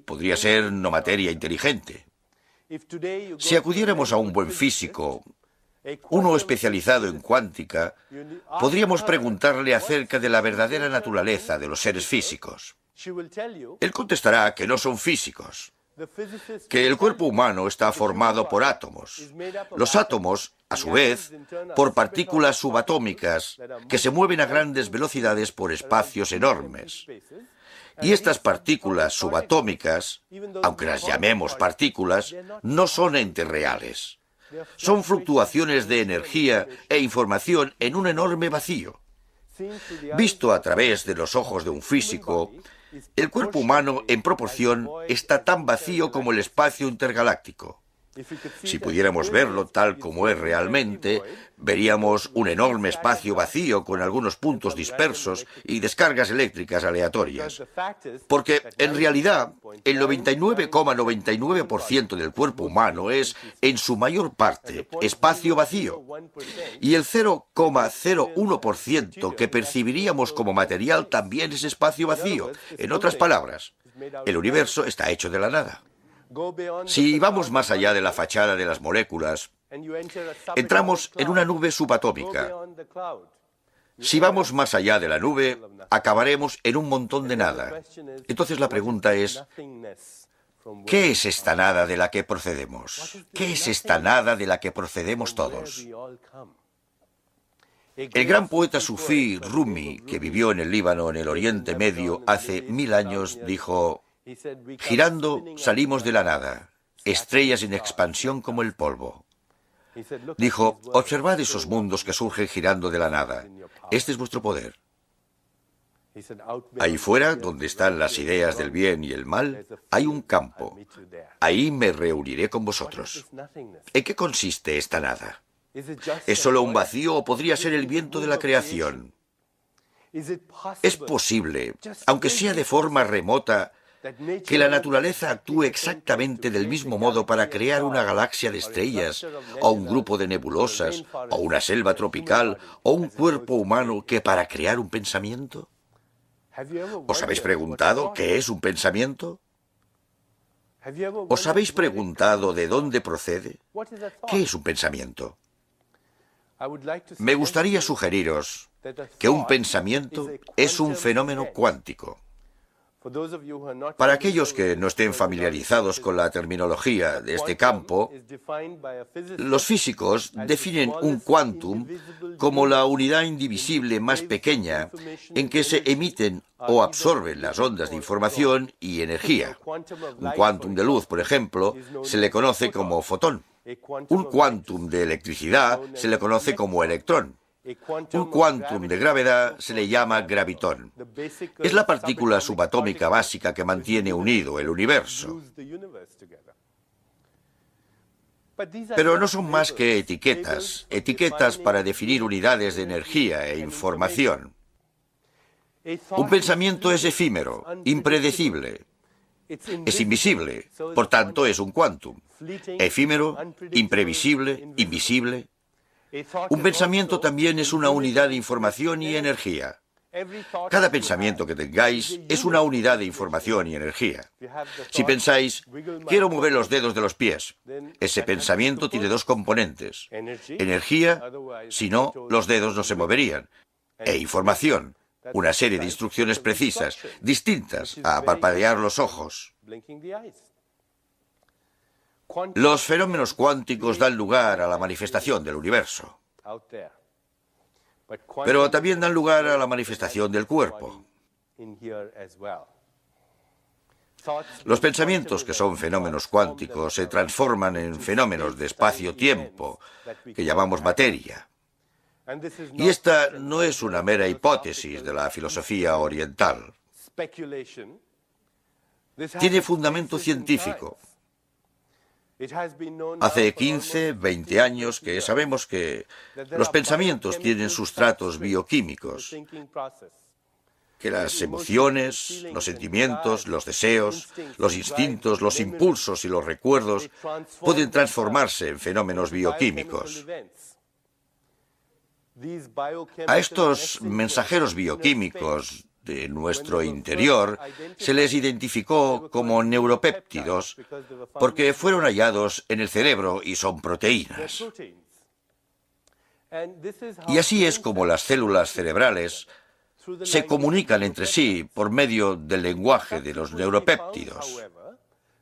Podría ser no materia inteligente. Si acudiéramos a un buen físico, uno especializado en cuántica, podríamos preguntarle acerca de la verdadera naturaleza de los seres físicos. Él contestará que no son físicos, que el cuerpo humano está formado por átomos. Los átomos, a su vez, por partículas subatómicas que se mueven a grandes velocidades por espacios enormes. Y estas partículas subatómicas, aunque las llamemos partículas, no son entes reales. Son fluctuaciones de energía e información en un enorme vacío. Visto a través de los ojos de un físico, el cuerpo humano, en proporción, está tan vacío como el espacio intergaláctico. Si pudiéramos verlo tal como es realmente, veríamos un enorme espacio vacío con algunos puntos dispersos y descargas eléctricas aleatorias. Porque, en realidad, el 99,99% del cuerpo humano es, en su mayor parte, espacio vacío. Y el 0,01% que percibiríamos como material también es espacio vacío. En otras palabras, el universo está hecho de la nada. Si vamos más allá de la fachada de las moléculas, entramos en una nube subatómica. Si vamos más allá de la nube, acabaremos en un montón de nada. Entonces la pregunta es, ¿qué es esta nada de la que procedemos? ¿Qué es esta nada de la que procedemos todos? El gran poeta sufí Rumi, que vivió en el Líbano, en el Oriente Medio, hace 1000 años, dijo: girando salimos de la nada, estrellas en expansión como el polvo. Dijo: observad esos mundos que surgen girando de la nada. Este es vuestro poder. Ahí fuera, donde están las ideas del bien y el mal, hay un campo. Ahí me reuniré con vosotros. ¿En qué consiste esta nada? ¿Es solo un vacío o podría ser el viento de la creación? ¿Es posible, aunque sea de forma remota, que la naturaleza actúe exactamente del mismo modo para crear una galaxia de estrellas, o un grupo de nebulosas, o una selva tropical, o un cuerpo humano que para crear un pensamiento? ¿Os habéis preguntado qué es un pensamiento? ¿Os habéis preguntado de dónde procede? ¿Qué es un pensamiento? Me gustaría sugeriros que un pensamiento es un fenómeno cuántico. Para aquellos que no estén familiarizados con la terminología de este campo, los físicos definen un quantum como la unidad indivisible más pequeña en que se emiten o absorben las ondas de información y energía. Un quantum de luz, por ejemplo, se le conoce como fotón. Un quantum de electricidad se le conoce como electrón. Un quantum de gravedad se le llama gravitón. Es la partícula subatómica básica que mantiene unido el universo. Pero no son más que etiquetas, etiquetas para definir unidades de energía e información. Un pensamiento es efímero, impredecible, es invisible, por tanto es un quantum. Efímero, imprevisible, invisible. Un pensamiento también es una unidad de información y energía. Cada pensamiento que tengáis es una unidad de información y energía. Si pensáis, quiero mover los dedos de los pies, ese pensamiento tiene dos componentes. Energía, si no, los dedos no se moverían. E información, una serie de instrucciones precisas, distintas a parpadear los ojos. Los fenómenos cuánticos dan lugar a la manifestación del universo. Pero también dan lugar a la manifestación del cuerpo. Los pensamientos que son fenómenos cuánticos se transforman en fenómenos de espacio-tiempo, que llamamos materia. Y esta no es una mera hipótesis de la filosofía oriental. Tiene fundamento científico. Hace 15, 20 años que sabemos que los pensamientos tienen sustratos bioquímicos, que las emociones, los sentimientos, los deseos, los instintos, los impulsos y los recuerdos pueden transformarse en fenómenos bioquímicos. A estos mensajeros bioquímicos de nuestro interior se les identificó como neuropéptidos porque fueron hallados en el cerebro y son proteínas. Y así es como las células cerebrales se comunican entre sí por medio del lenguaje de los neuropéptidos.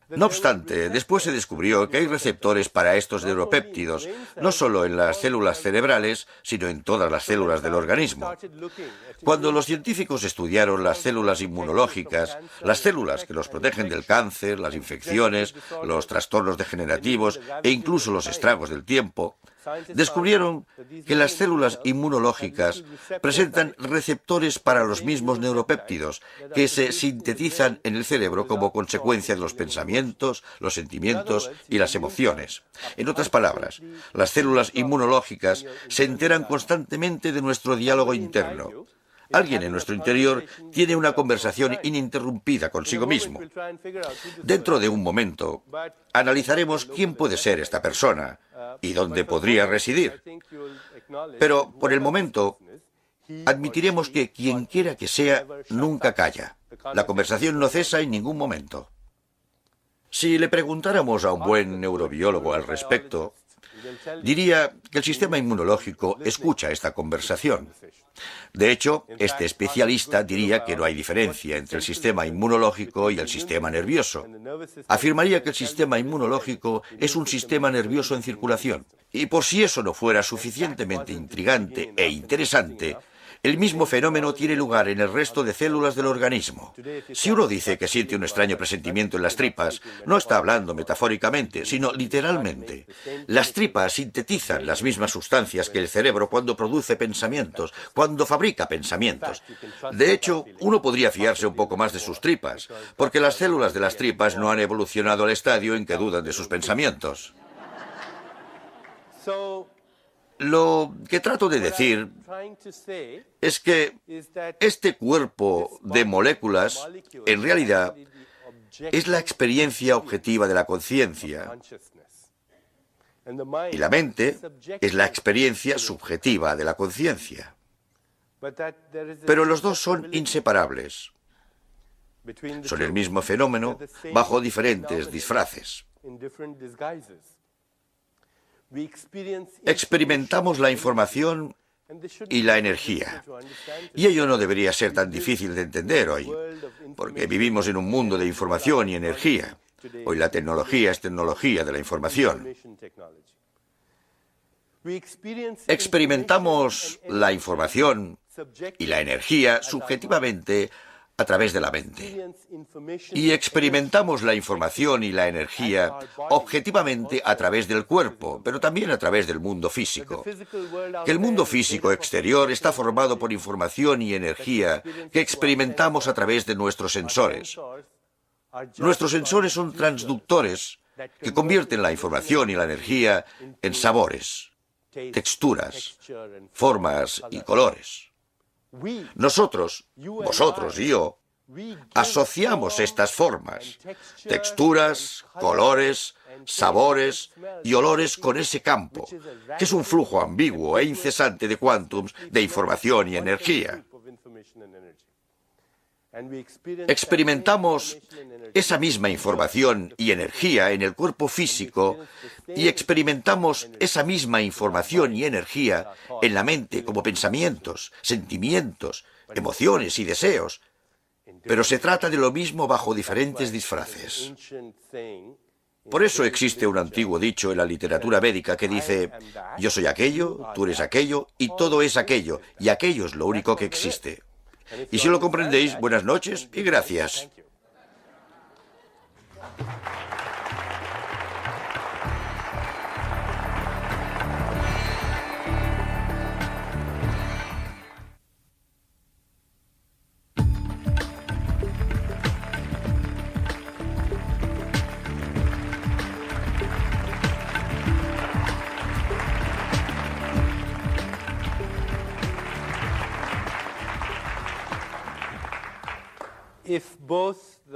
No obstante, después se descubrió que hay receptores para estos neuropéptidos, no solo en las células cerebrales, sino en todas las células del organismo. Cuando los científicos estudiaron las células inmunológicas, las células que nos protegen del cáncer, las infecciones, los trastornos degenerativos e incluso los estragos del tiempo, descubrieron que las células inmunológicas presentan receptores para los mismos neuropéptidos que se sintetizan en el cerebro como consecuencia de los pensamientos, los sentimientos y las emociones. En otras palabras, las células inmunológicas se enteran constantemente de nuestro diálogo interno. Alguien en nuestro interior tiene una conversación ininterrumpida consigo mismo. Dentro de un momento, analizaremos quién puede ser esta persona y dónde podría residir. Pero, por el momento, admitiremos que quien quiera que sea, nunca calla. La conversación no cesa en ningún momento. Si le preguntáramos a un buen neurobiólogo al respecto, diría que el sistema inmunológico escucha esta conversación. De hecho, este especialista diría que no hay diferencia entre el sistema inmunológico y el sistema nervioso. Afirmaría que el sistema inmunológico es un sistema nervioso en circulación. Y por si eso no fuera suficientemente intrigante e interesante, el mismo fenómeno tiene lugar en el resto de células del organismo. Si uno dice que siente un extraño presentimiento en las tripas, no está hablando metafóricamente, sino literalmente. Las tripas sintetizan las mismas sustancias que el cerebro cuando produce pensamientos, cuando fabrica pensamientos. De hecho, uno podría fiarse un poco más de sus tripas, porque las células de las tripas no han evolucionado al estadio en que dudan de sus pensamientos. Lo que trato de decir es que este cuerpo de moléculas, en realidad, es la experiencia objetiva de la conciencia. Y la mente es la experiencia subjetiva de la conciencia. Pero los dos son inseparables. Son el mismo fenómeno bajo diferentes disfraces. Experimentamos la información y la energía. Y ello no debería ser tan difícil de entender hoy, porque vivimos en un mundo de información y energía. Hoy la tecnología es tecnología de la información. Experimentamos la información y la energía subjetivamente a través de la mente. Y experimentamos la información y la energía objetivamente a través del cuerpo, pero también a través del mundo físico. Que el mundo físico exterior está formado por información y energía que experimentamos a través de nuestros sensores. Nuestros sensores son transductores que convierten la información y la energía en sabores, texturas, formas y colores. Nosotros, vosotros y yo, asociamos estas formas, texturas, colores, sabores y olores con ese campo, que es un flujo ambiguo e incesante de quántums de información y energía. Experimentamos esa misma información y energía en el cuerpo físico y experimentamos esa misma información y energía en la mente como pensamientos, sentimientos, emociones y deseos. Pero se trata de lo mismo bajo diferentes disfraces. Por eso existe un antiguo dicho en la literatura védica que dice: yo soy aquello, tú eres aquello y todo es aquello, y aquello es lo único que existe. Y si lo comprendéis, buenas noches y gracias.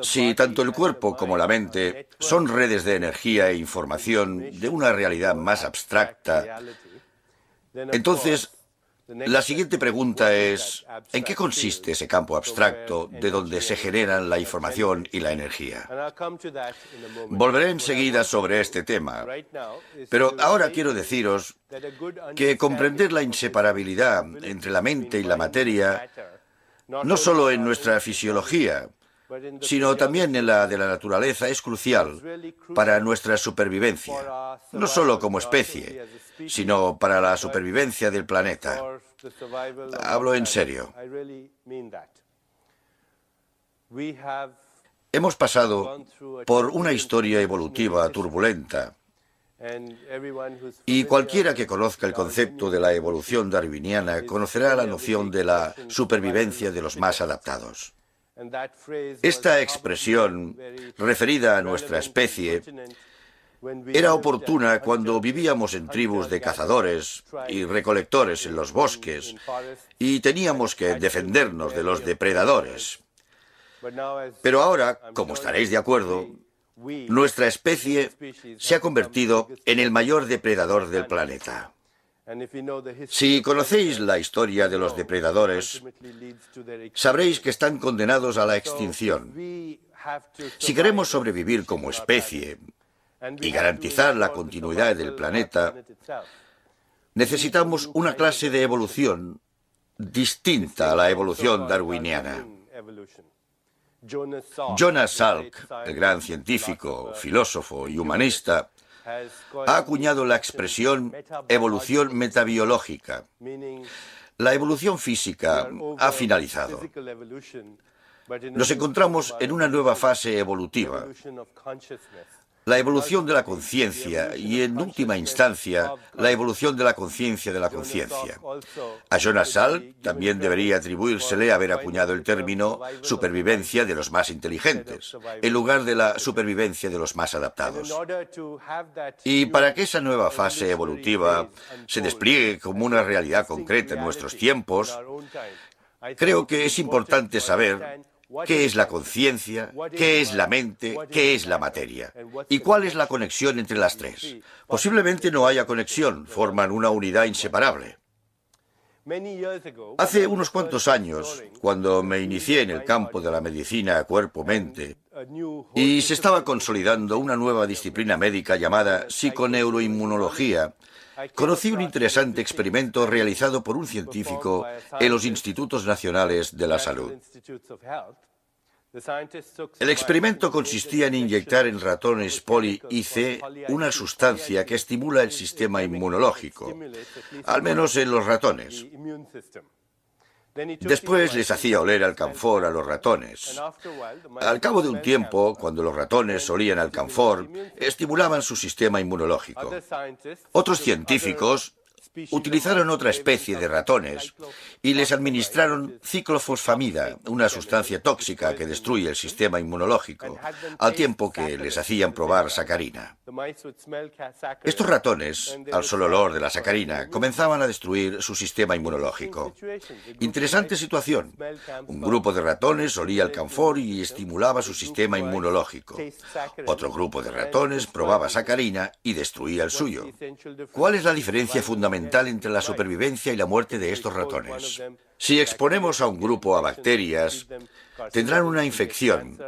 Si tanto el cuerpo como la mente son redes de energía e información de una realidad más abstracta, entonces La siguiente pregunta es, ¿en qué consiste ese campo abstracto de donde se generan la información y la energía? Volveré enseguida sobre este tema, pero ahora quiero deciros que comprender la inseparabilidad entre la mente y la materia, no solo en nuestra fisiología, sino también en la de la naturaleza, es crucial para nuestra supervivencia, no solo como especie, sino para la supervivencia del planeta. Hablo en serio. Hemos pasado por una historia evolutiva turbulenta, y cualquiera que conozca el concepto de la evolución darwiniana conocerá la noción de la supervivencia de los más adaptados. Esta expresión, referida a nuestra especie, era oportuna cuando vivíamos en tribus de cazadores y recolectores en los bosques y teníamos que defendernos de los depredadores. Pero ahora, como estaréis de acuerdo, nuestra especie se ha convertido en el mayor depredador del planeta. Si conocéis la historia de los depredadores, sabréis que están condenados a la extinción. Si queremos sobrevivir como especie y garantizar la continuidad del planeta, necesitamos una clase de evolución distinta a la evolución darwiniana. Jonas Salk, el gran científico, filósofo y humanista, ha acuñado la expresión evolución metabiológica. La evolución física ha finalizado. Nos encontramos en una nueva fase evolutiva, la evolución de la conciencia y, en última instancia, la evolución de la conciencia de la conciencia. A Jonas Salk también debería atribuírsele haber acuñado el término supervivencia de los más inteligentes, en lugar de la supervivencia de los más adaptados. Y para que esa nueva fase evolutiva se despliegue como una realidad concreta en nuestros tiempos, creo que es importante saber ¿qué es la conciencia? ¿Qué es la mente? ¿Qué es la materia? ¿Y cuál es la conexión entre las tres? Posiblemente no haya conexión, forman una unidad inseparable. Hace unos cuantos años, cuando me inicié en el campo de la medicina cuerpo-mente, y se estaba consolidando una nueva disciplina médica llamada psiconeuroinmunología, conocí un interesante experimento realizado por un científico en los Institutos Nacionales de la Salud. El experimento consistía en inyectar en ratones poli-IC una sustancia que estimula el sistema inmunológico, al menos en los ratones. Después les hacía oler alcanfor a los ratones. Al cabo de un tiempo, cuando los ratones olían alcanfor, estimulaban su sistema inmunológico. Otros científicos utilizaron otra especie de ratones y les administraron ciclofosfamida, una sustancia tóxica que destruye el sistema inmunológico, al tiempo que les hacían probar sacarina. Estos ratones, al solo olor de la sacarina, comenzaban a destruir su sistema inmunológico. Interesante situación. Un grupo de ratones olía alcanfor y estimulaba su sistema inmunológico. Otro grupo de ratones probaba sacarina y destruía el suyo. ¿Cuál es la diferencia fundamental entre la supervivencia y la muerte de estos ratones? Si exponemos a un grupo a bacterias, tendrán una infección.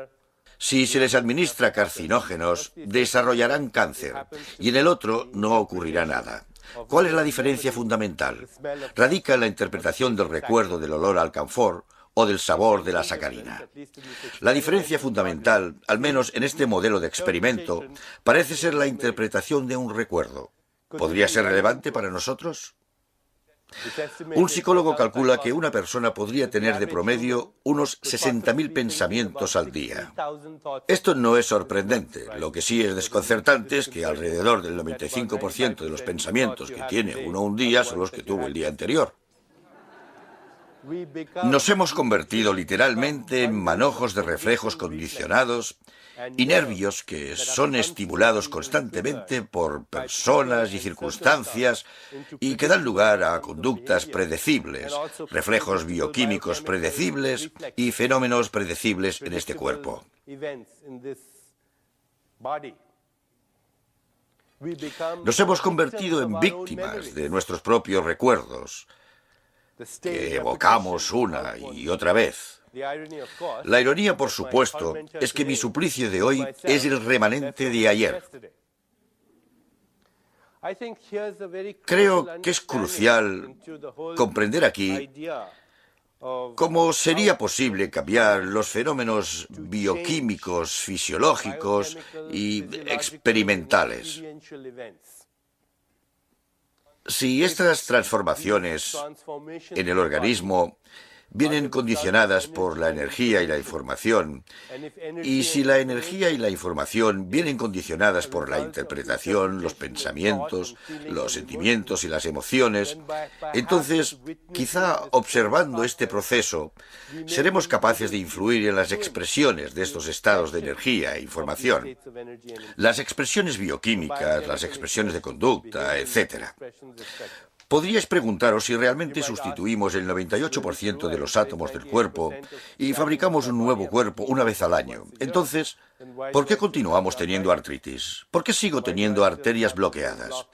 Si se les administra carcinógenos, desarrollarán cáncer, y en el otro no ocurrirá nada. ¿Cuál es la diferencia fundamental? Radica en la interpretación del recuerdo del olor al alcanfor o del sabor de la sacarina. La diferencia fundamental, al menos en este modelo de experimento, parece ser la interpretación de un recuerdo. ¿Podría ser relevante para nosotros? Un psicólogo calcula que una persona podría tener de promedio unos 60.000 pensamientos al día. Esto no es sorprendente. Lo que sí es desconcertante es que alrededor del 95% de los pensamientos que tiene uno un día son los que tuvo el día anterior. Nos hemos convertido literalmente en manojos de reflejos condicionados y nervios que son estimulados constantemente por personas y circunstancias y que dan lugar a conductas predecibles, reflejos bioquímicos predecibles y fenómenos predecibles en este cuerpo. Nos hemos convertido en víctimas de nuestros propios recuerdos. que evocamos una y otra vez. La ironía, por supuesto, es que mi suplicio de hoy es el remanente de ayer. Creo que es crucial comprender aquí cómo sería posible cambiar los fenómenos bioquímicos, fisiológicos y experimentales. Si estas transformaciones en el organismo vienen condicionadas por la energía y la información, y si la energía y la información vienen condicionadas por la interpretación, los pensamientos, los sentimientos y las emociones, entonces, quizá observando este proceso, seremos capaces de influir en las expresiones de estos estados de energía e información, las expresiones bioquímicas, las expresiones de conducta, etc. Podríais preguntaros si realmente sustituimos el 98% de los átomos del cuerpo y fabricamos un nuevo cuerpo una vez al año. Entonces, ¿por qué continuamos teniendo artritis? ¿Por qué sigo teniendo arterias bloqueadas?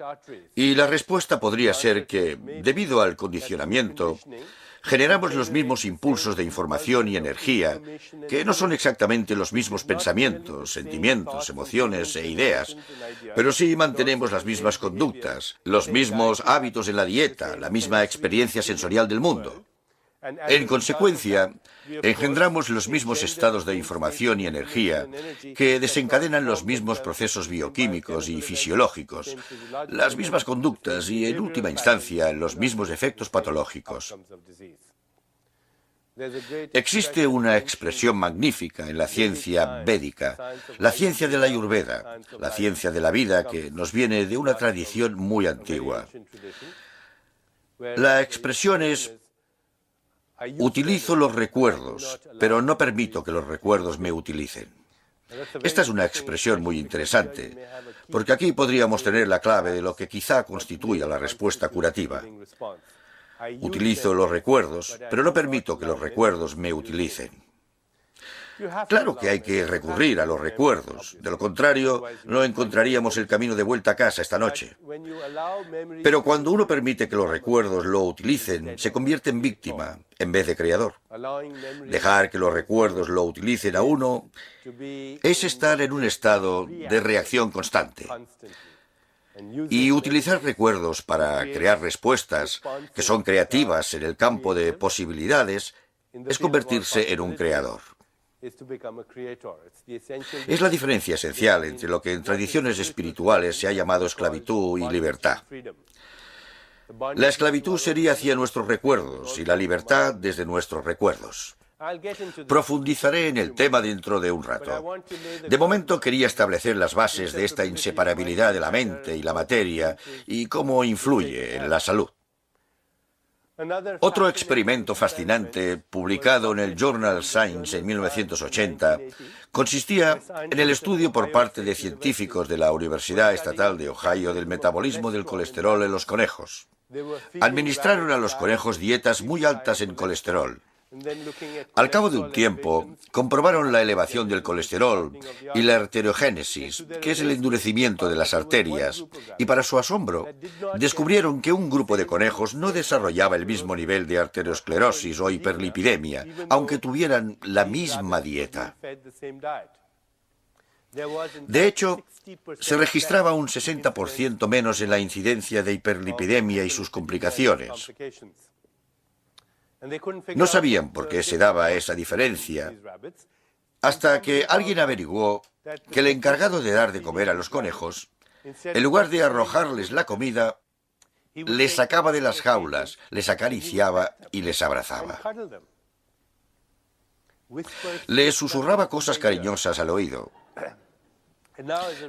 Y la respuesta podría ser que, debido al condicionamiento, generamos los mismos impulsos de información y energía, que no son exactamente los mismos pensamientos, sentimientos, emociones e ideas, pero sí mantenemos las mismas conductas, los mismos hábitos en la dieta, la misma experiencia sensorial del mundo. En consecuencia, engendramos los mismos estados de información y energía que desencadenan los mismos procesos bioquímicos y fisiológicos, las mismas conductas y, en última instancia, los mismos efectos patológicos. Existe una expresión magnífica en la ciencia védica, la ciencia de la Ayurveda, la ciencia de la vida que nos viene de una tradición muy antigua. La expresión es: utilizo los recuerdos, pero no permito que los recuerdos me utilicen. Esta es una expresión muy interesante, porque aquí podríamos tener la clave de lo que quizá constituya la respuesta curativa. Utilizo los recuerdos, pero no permito que los recuerdos me utilicen. Claro que hay que recurrir a los recuerdos, de lo contrario, no encontraríamos el camino de vuelta a casa esta noche. Pero cuando uno permite que los recuerdos lo utilicen, se convierte en víctima, en vez de creador. Dejar que los recuerdos lo utilicen a uno es estar en un estado de reacción constante. Y utilizar recuerdos para crear respuestas que son creativas en el campo de posibilidades es convertirse en un creador. Es la diferencia esencial entre lo que en tradiciones espirituales se ha llamado esclavitud y libertad. La esclavitud sería hacia nuestros recuerdos y la libertad desde nuestros recuerdos. Profundizaré en el tema dentro de un rato. De momento quería establecer las bases de esta inseparabilidad de la mente y la materia y cómo influye en la salud. Otro experimento fascinante, publicado en el Journal Science en 1980, consistía en el estudio por parte de científicos de la Universidad Estatal de Ohio del metabolismo del colesterol en los conejos. Administraron a los conejos dietas muy altas en colesterol. Al cabo de un tiempo, comprobaron la elevación del colesterol y la arteriogénesis, que es el endurecimiento de las arterias, y para su asombro, descubrieron que un grupo de conejos no desarrollaba el mismo nivel de arteriosclerosis o hiperlipidemia, aunque tuvieran la misma dieta. De hecho, se registraba un 60% menos en la incidencia de hiperlipidemia y sus complicaciones. No sabían por qué se daba esa diferencia, hasta que alguien averiguó que el encargado de dar de comer a los conejos, en lugar de arrojarles la comida, les sacaba de las jaulas, les acariciaba y les abrazaba. Les susurraba cosas cariñosas al oído.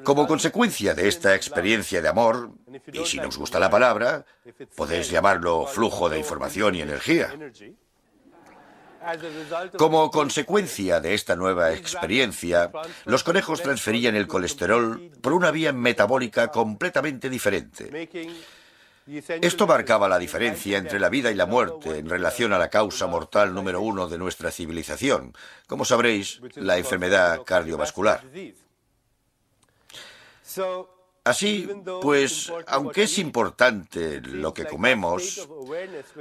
Como consecuencia de esta experiencia de amor, y si no os gusta la palabra, podéis llamarlo flujo de información y energía. Como consecuencia de esta nueva experiencia, los conejos transferían el colesterol por una vía metabólica completamente diferente. Esto marcaba la diferencia entre la vida y la muerte en relación a la causa mortal número 1 de nuestra civilización, como sabréis, la enfermedad cardiovascular. Así, pues, aunque es importante lo que comemos,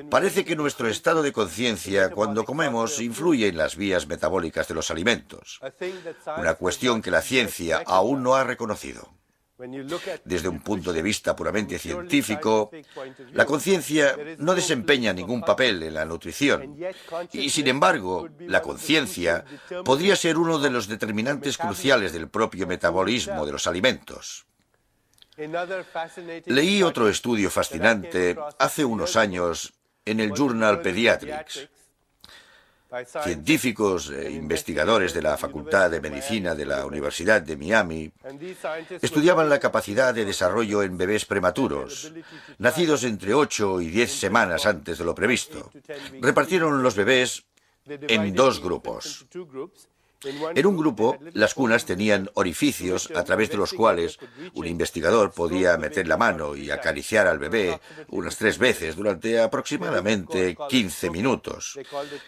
Parece que nuestro estado de conciencia cuando comemos influye en las vías metabólicas de los alimentos, una cuestión que la ciencia aún no ha reconocido. Desde un punto de vista puramente científico, la conciencia no desempeña ningún papel en la nutrición y, sin embargo, la conciencia podría ser uno de los determinantes cruciales del propio metabolismo de los alimentos. Leí otro estudio fascinante hace unos años en el Journal Pediatrics. Científicos e investigadores de la Facultad de Medicina de la Universidad de Miami estudiaban la capacidad de desarrollo en bebés prematuros, nacidos entre 8 y 10 semanas antes de lo previsto. Repartieron los bebés en dos grupos. En un grupo, las cunas tenían orificios a través de los cuales un investigador podía meter la mano y acariciar al bebé unas 3 veces durante aproximadamente 15 minutos.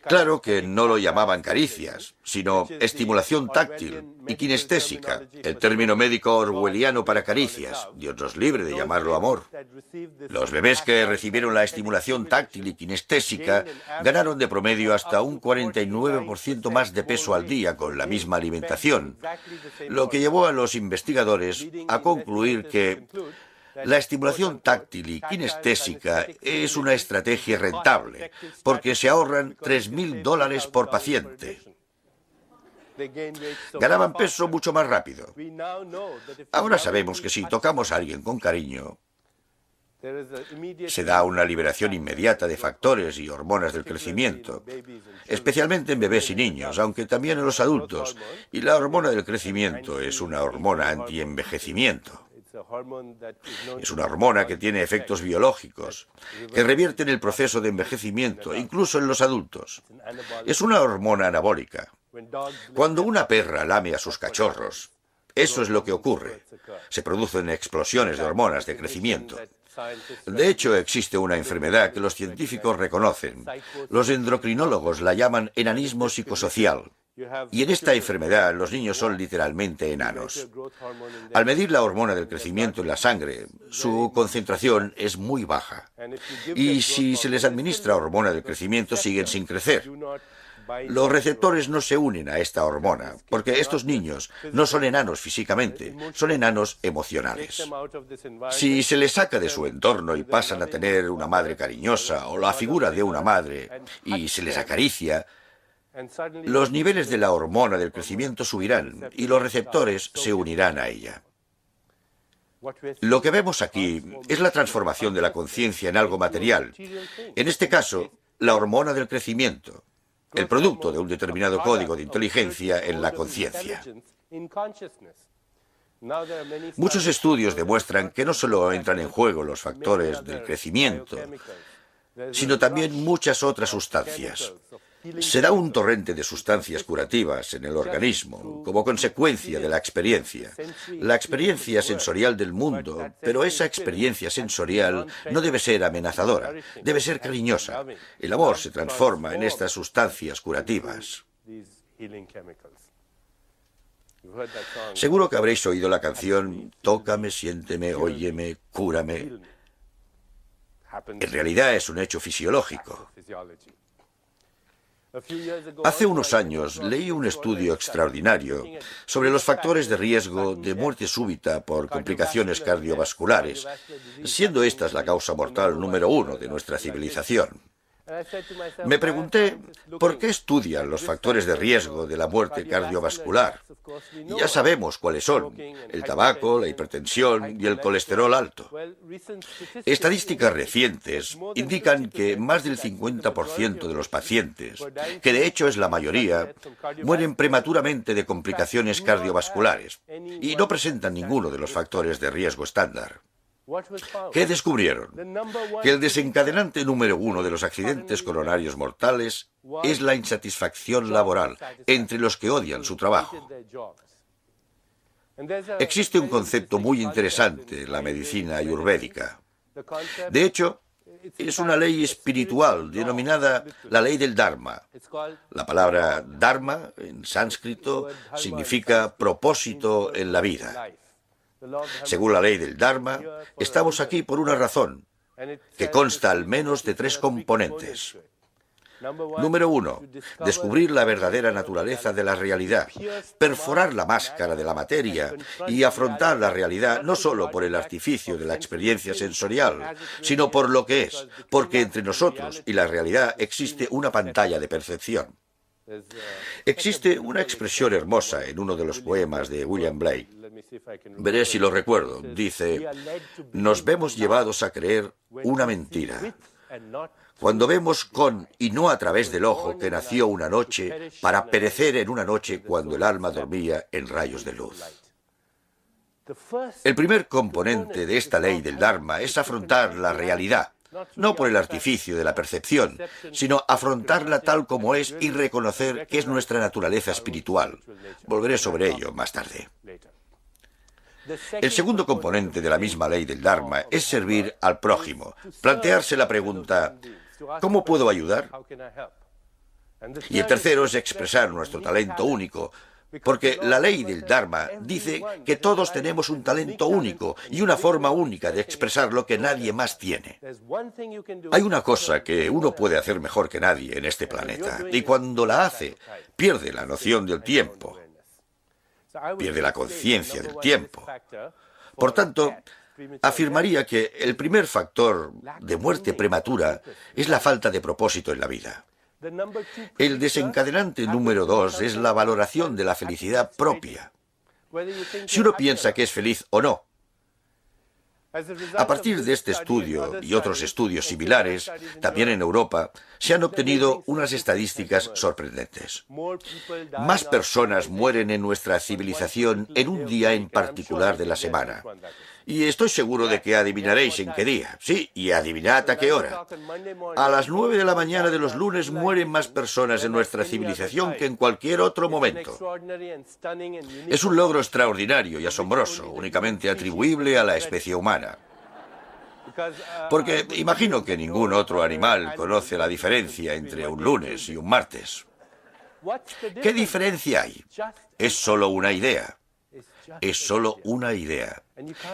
Claro que no lo llamaban caricias, sino estimulación táctil y kinestésica, el término médico orwelliano para caricias. Dios nos libre de llamarlo amor. Los bebés que recibieron la estimulación táctil y kinestésica ganaron de promedio hasta un 49% más de peso al día con la misma alimentación, lo que llevó a los investigadores a concluir que la estimulación táctil y kinestésica es una estrategia rentable, porque se ahorran $3.000 por paciente. Ganaban peso mucho más rápido. Ahora sabemos que si tocamos a alguien con cariño, se da una liberación inmediata de factores y hormonas del crecimiento, especialmente en bebés y niños, aunque también en los adultos, y la hormona del crecimiento es una hormona antienvejecimiento. Es una hormona que tiene efectos biológicos, que revierten el proceso de envejecimiento, incluso en los adultos. Es una hormona anabólica. Cuando una perra lame a sus cachorros, eso es lo que ocurre. Se producen explosiones de hormonas de crecimiento. De hecho, existe una enfermedad que los científicos reconocen. Los endocrinólogos la llaman enanismo psicosocial. Y en esta enfermedad los niños son literalmente enanos. Al medir la hormona del crecimiento en la sangre, su concentración es muy baja. Y si se les administra hormona del crecimiento, siguen sin crecer. Los receptores no se unen a esta hormona, porque estos niños no son enanos físicamente, son enanos emocionales. Si se les saca de su entorno y pasan a tener una madre cariñosa o la figura de una madre y se les acaricia, los niveles de la hormona del crecimiento subirán y los receptores se unirán a ella. Lo que vemos aquí es la transformación de la conciencia en algo material, en este caso, la hormona del crecimiento, el producto de un determinado código de inteligencia en la conciencia. Muchos estudios demuestran que no solo entran en juego los factores del crecimiento, sino también muchas otras sustancias. Se da un torrente de sustancias curativas en el organismo como consecuencia de la experiencia sensorial del mundo, pero esa experiencia sensorial no debe ser amenazadora, debe ser cariñosa. El amor se transforma en estas sustancias curativas. Seguro que habréis oído la canción Tócame, siénteme, óyeme, cúrame. En realidad es un hecho fisiológico. Hace unos años leí un estudio extraordinario sobre los factores de riesgo de muerte súbita por complicaciones cardiovasculares, siendo esta la causa mortal número 1 de nuestra civilización. Me pregunté por qué estudian los factores de riesgo de la muerte cardiovascular. Ya sabemos cuáles son: el tabaco, la hipertensión y el colesterol alto. Estadísticas recientes indican que más del 50% de los pacientes, que de hecho es la mayoría, mueren prematuramente de complicaciones cardiovasculares y no presentan ninguno de los factores de riesgo estándar. ¿Qué descubrieron? Que el desencadenante número 1 de los accidentes coronarios mortales es la insatisfacción laboral entre los que odian su trabajo. Existe un concepto muy interesante en la medicina ayurvédica. De hecho, es una ley espiritual denominada la ley del Dharma. La palabra Dharma en sánscrito significa propósito en la vida. Según la ley del Dharma, estamos aquí por una razón, que consta al menos de 3 componentes. Número 1. Descubrir la verdadera naturaleza de la realidad, perforar la máscara de la materia y afrontar la realidad no solo por el artificio de la experiencia sensorial, sino por lo que es, porque entre nosotros y la realidad existe una pantalla de percepción. Existe una expresión hermosa en uno de los poemas de William Blake. Veré si lo recuerdo. Dice: nos vemos llevados a creer una mentira cuando vemos con y no a través del ojo que nació una noche para perecer en una noche cuando el alma dormía en rayos de luz. El primer componente de esta ley del Dharma es afrontar la realidad, no por el artificio de la percepción, sino afrontarla tal como es y reconocer que es nuestra naturaleza espiritual. Volveré sobre ello más tarde. El segundo componente de la misma ley del Dharma es servir al prójimo, plantearse la pregunta: ¿cómo puedo ayudar? Y el tercero es expresar nuestro talento único, porque la ley del Dharma dice que todos tenemos un talento único y una forma única de expresarlo que nadie más tiene. Hay una cosa que uno puede hacer mejor que nadie en este planeta, y cuando la hace, pierde la noción del tiempo, pierde la conciencia del tiempo. Por tanto, afirmaría que el primer factor de muerte prematura es la falta de propósito en la vida. El desencadenante número 2 es la valoración de la felicidad propia. Si uno piensa que es feliz o no. A partir de este estudio y otros estudios similares, también en Europa, se han obtenido unas estadísticas sorprendentes. Más personas mueren en nuestra civilización en un día en particular de la semana. Y estoy seguro de que adivinaréis en qué día. Sí, y adivinad a qué hora. A las 9 de la mañana de los lunes mueren más personas en nuestra civilización que en cualquier otro momento. Es un logro extraordinario y asombroso, únicamente atribuible a la especie humana. Porque imagino que ningún otro animal conoce la diferencia entre un lunes y un martes. ¿Qué diferencia hay? Es solo una idea. Es solo una idea.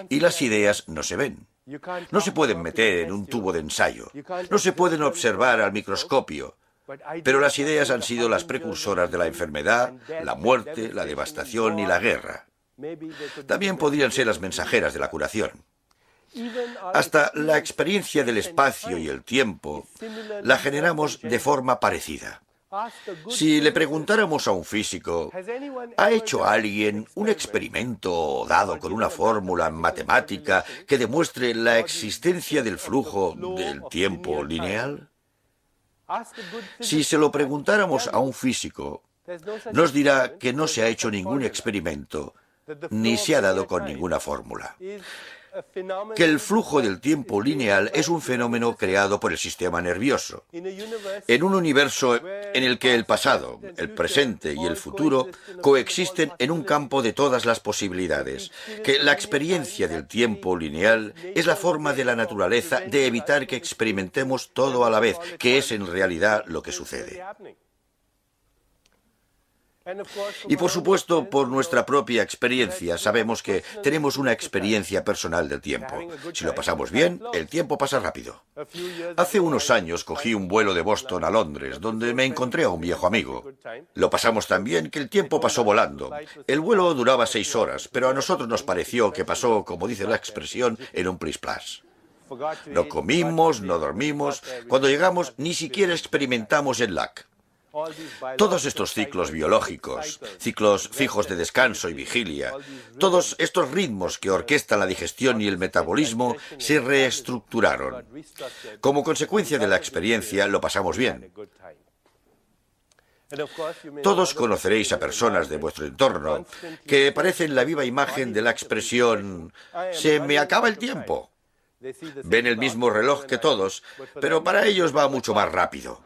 Y las ideas no se ven. No se pueden meter en un tubo de ensayo. No se pueden observar al microscopio. Pero las ideas han sido las precursoras de la enfermedad, la muerte, la devastación y la guerra. También podrían ser las mensajeras de la curación. Hasta la experiencia del espacio y el tiempo la generamos de forma parecida. Si le preguntáramos a un físico: ¿ha hecho alguien un experimento dado con una fórmula matemática que demuestre la existencia del flujo del tiempo lineal? Si se lo preguntáramos a un físico, nos dirá que no se ha hecho ningún experimento, ni se ha dado con ninguna fórmula. Que el flujo del tiempo lineal es un fenómeno creado por el sistema nervioso. En un universo en el que el pasado, el presente y el futuro coexisten en un campo de todas las posibilidades. Que la experiencia del tiempo lineal es la forma de la naturaleza de evitar que experimentemos todo a la vez, que es en realidad lo que sucede. Y por supuesto, por nuestra propia experiencia, sabemos que tenemos una experiencia personal del tiempo. Si lo pasamos bien, el tiempo pasa rápido. Hace unos años cogí un vuelo de Boston a Londres, donde me encontré a un viejo amigo. Lo pasamos tan bien que el tiempo pasó volando. El vuelo duraba 6 horas, pero a nosotros nos pareció que pasó, como dice la expresión, en un plis-plas. No comimos, no dormimos. Cuando llegamos, ni siquiera experimentamos el lag. Todos estos ciclos biológicos, ciclos fijos de descanso y vigilia, todos estos ritmos que orquestan la digestión y el metabolismo se reestructuraron. Como consecuencia de la experiencia, lo pasamos bien. Todos conoceréis a personas de vuestro entorno que parecen la viva imagen de la expresión «se me acaba el tiempo». Ven el mismo reloj que todos, pero para ellos va mucho más rápido.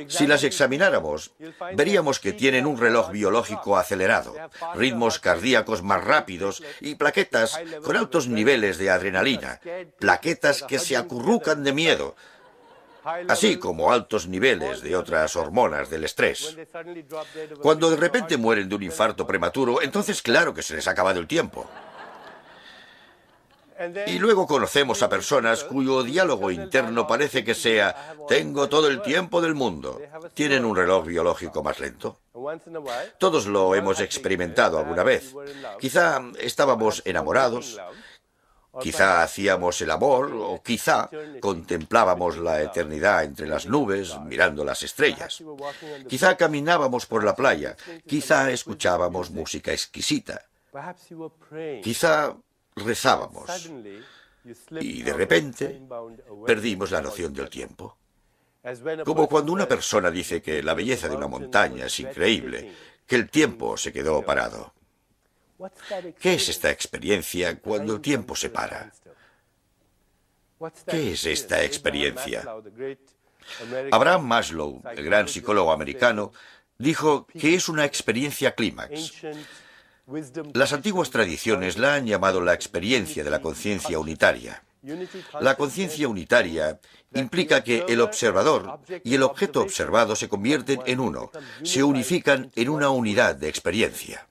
Si las examináramos, veríamos que tienen un reloj biológico acelerado, ritmos cardíacos más rápidos y plaquetas con altos niveles de adrenalina, plaquetas que se acurrucan de miedo, así como altos niveles de otras hormonas del estrés. Cuando de repente mueren de un infarto prematuro, entonces claro que se les ha acabado el tiempo. Y luego conocemos a personas cuyo diálogo interno parece que sea: tengo todo el tiempo del mundo. Tienen un reloj biológico más lento. Todos lo hemos experimentado alguna vez. Quizá estábamos enamorados, quizá hacíamos el amor, o quizá contemplábamos la eternidad entre las nubes mirando las estrellas. Quizá caminábamos por la playa, quizá escuchábamos música exquisita, quizá rezábamos y de repente perdimos la noción del tiempo. Como cuando una persona dice que la belleza de una montaña es increíble, que el tiempo se quedó parado. ¿Qué es esta experiencia cuando el tiempo se para? ¿Qué es esta experiencia? Abraham Maslow, el gran psicólogo americano, dijo que es una experiencia clímax. Las antiguas tradiciones la han llamado la experiencia de la conciencia unitaria. La conciencia unitaria implica que el observador y el objeto observado se convierten en uno, se unifican en una unidad de experiencia.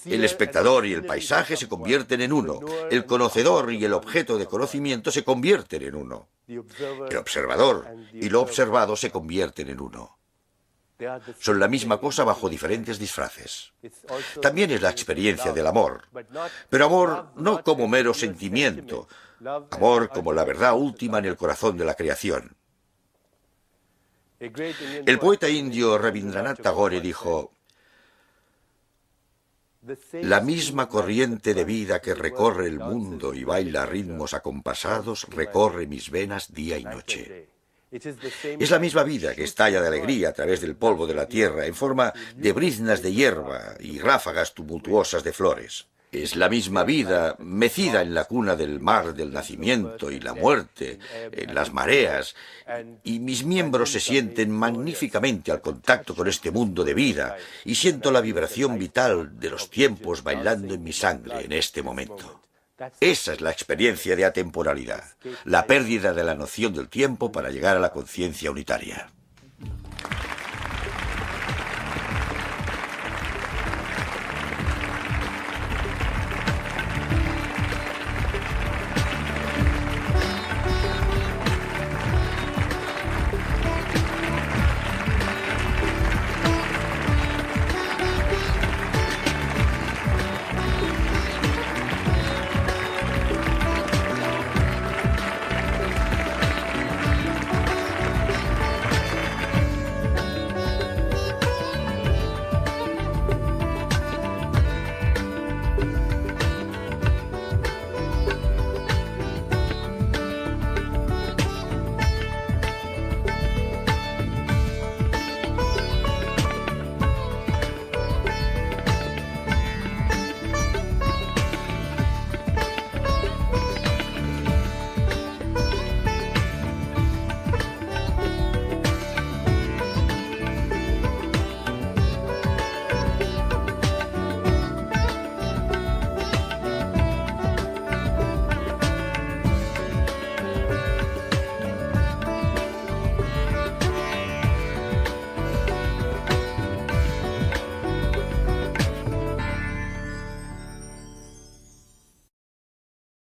El espectador y el paisaje se convierten en uno. El conocedor y el objeto de conocimiento se convierten en uno. El observador y lo observado se convierten en uno. Son la misma cosa bajo diferentes disfraces. También es la experiencia del amor. Pero amor no como mero sentimiento. Amor como la verdad última en el corazón de la creación. El poeta indio Rabindranath Tagore dijo: la misma corriente de vida que recorre el mundo y baila ritmos acompasados recorre mis venas día y noche. Es la misma vida que estalla de alegría a través del polvo de la tierra en forma de briznas de hierba y ráfagas tumultuosas de flores. Es la misma vida mecida en la cuna del mar del nacimiento y la muerte, en las mareas, y mis miembros se sienten magníficamente al contacto con este mundo de vida y siento la vibración vital de los tiempos bailando en mi sangre en este momento. Esa es la experiencia de atemporalidad, la pérdida de la noción del tiempo para llegar a la conciencia unitaria.